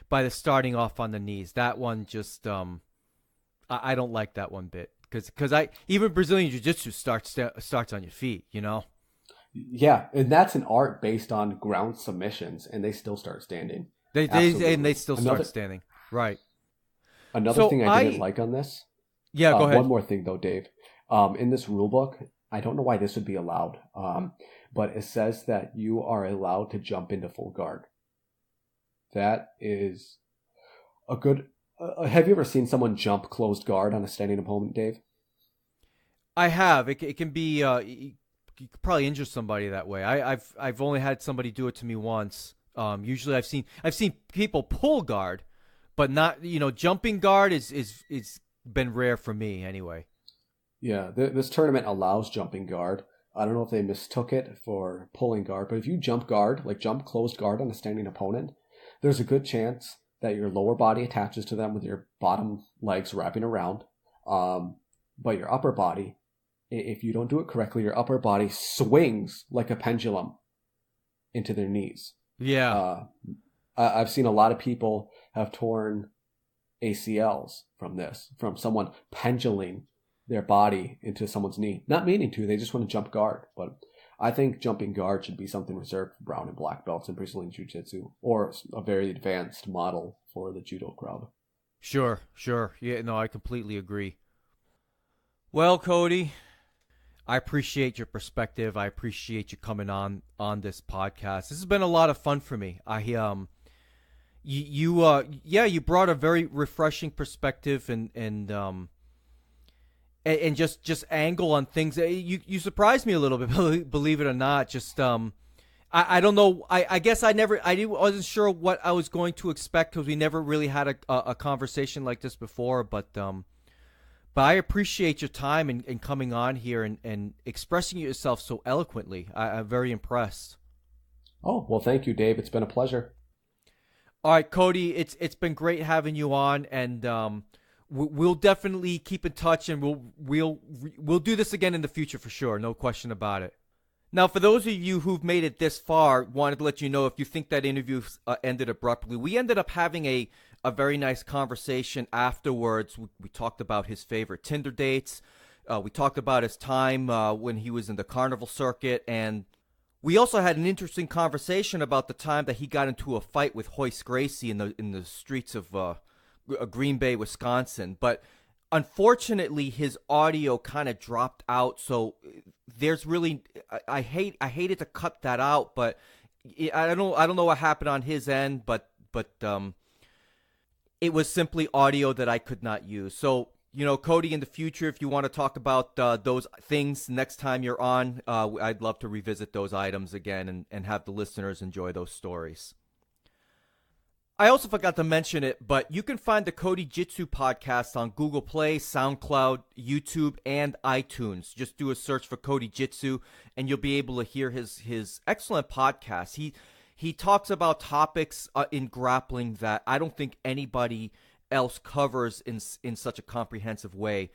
the starting off on the knees. That one just I don't like that one bit, because even Brazilian Jiu-Jitsu starts on your feet, you know. Yeah, and that's an art based on ground submissions, and they still start standing. They still start standing. Right. Another thing I didn't like on this. Yeah, go ahead. One more thing though, Dave. In this rule book, I don't know why this would be allowed, but it says that you are allowed to jump into full guard. That is a good. Have you ever seen someone jump closed guard on a standing opponent, Dave? I have. It can be. You could probably injure somebody that way. I've only had somebody do it to me once. Usually I've seen people pull guard, but not, jumping guard is been rare for me anyway. Yeah, this tournament allows jumping guard. I don't know if they mistook it for pulling guard, but if you jump guard, like jump closed guard on a standing opponent, there's a good chance that your lower body attaches to them with your bottom legs wrapping around. But your upper body, if you don't do it correctly, your upper body swings like a pendulum into their knees. Yeah. I've seen a lot of people have torn ACLs from someone pendulating their body into someone's knee. Not meaning to, they just want to jump guard. But I think jumping guard should be something reserved for brown and black belts in Brazilian Jiu-Jitsu, or a very advanced model for the judo crowd. Sure. Yeah, no, I completely agree. Well, Cody, I appreciate your perspective. I appreciate you coming on this podcast. This has been a lot of fun for me. You brought a very refreshing perspective and just angle on things. You surprised me a little bit, believe it or not. Just I don't know. I guess I wasn't sure what I was going to expect, because we never really had a conversation like this before. But I appreciate your time and coming on here and expressing yourself so eloquently. I'm very impressed. Oh, well, thank you, Dave. It's been a pleasure. All right, Cody, it's been great having you on, and we'll definitely keep in touch, and we'll do this again in the future for sure. No question about it. Now, for those of you who've made it this far, wanted to let you know, if you think that interview ended abruptly, we ended up having a a very nice conversation afterwards. We talked about his favorite Tinder dates. We talked about his time when he was in the carnival circuit, and we also had an interesting conversation about the time that he got into a fight with Hoist Gracie in the streets of Green Bay, Wisconsin. But unfortunately, his audio kind of dropped out, so there's really I hated to cut that out, but I don't know what happened on his end, but it was simply audio that I could not use. So, Cody, in the future, if you want to talk about those things next time you're on, I'd love to revisit those items again and have the listeners enjoy those stories. I also forgot to mention it, but you can find the Cody Jitsu podcast on Google Play, SoundCloud, YouTube, and iTunes. Just do a search for Cody Jitsu, and you'll be able to hear his excellent podcast. He talks about topics in grappling that I don't think anybody else covers in such a comprehensive way.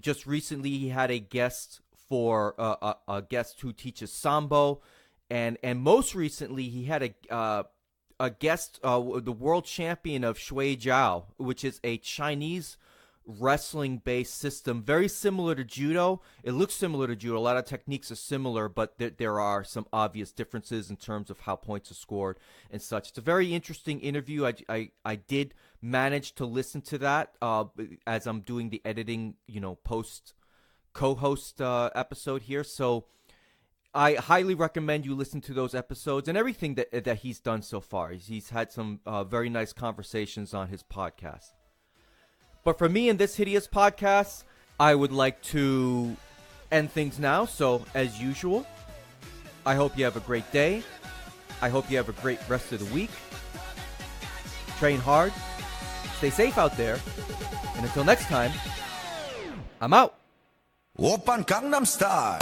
Just recently, he had a guest for a guest who teaches Sambo, and most recently, he had a guest, the world champion of Shui Jiao, which is a Chinese wrestling-based system, very similar to Judo. It looks similar to Judo. A lot of techniques are similar, but there are some obvious differences in terms of how points are scored and such. It's a very interesting interview. I did manage to listen to that as I'm doing the editing, post co-host episode here. So I highly recommend you listen to those episodes and everything that he's done so far. He's had some very nice conversations on his podcast. But for me in this hideous podcast, I would like to end things now. So as usual, I hope you have a great day. I hope you have a great rest of the week. Train hard. Stay safe out there. And until next time, I'm out. Oppan Gangnam Style.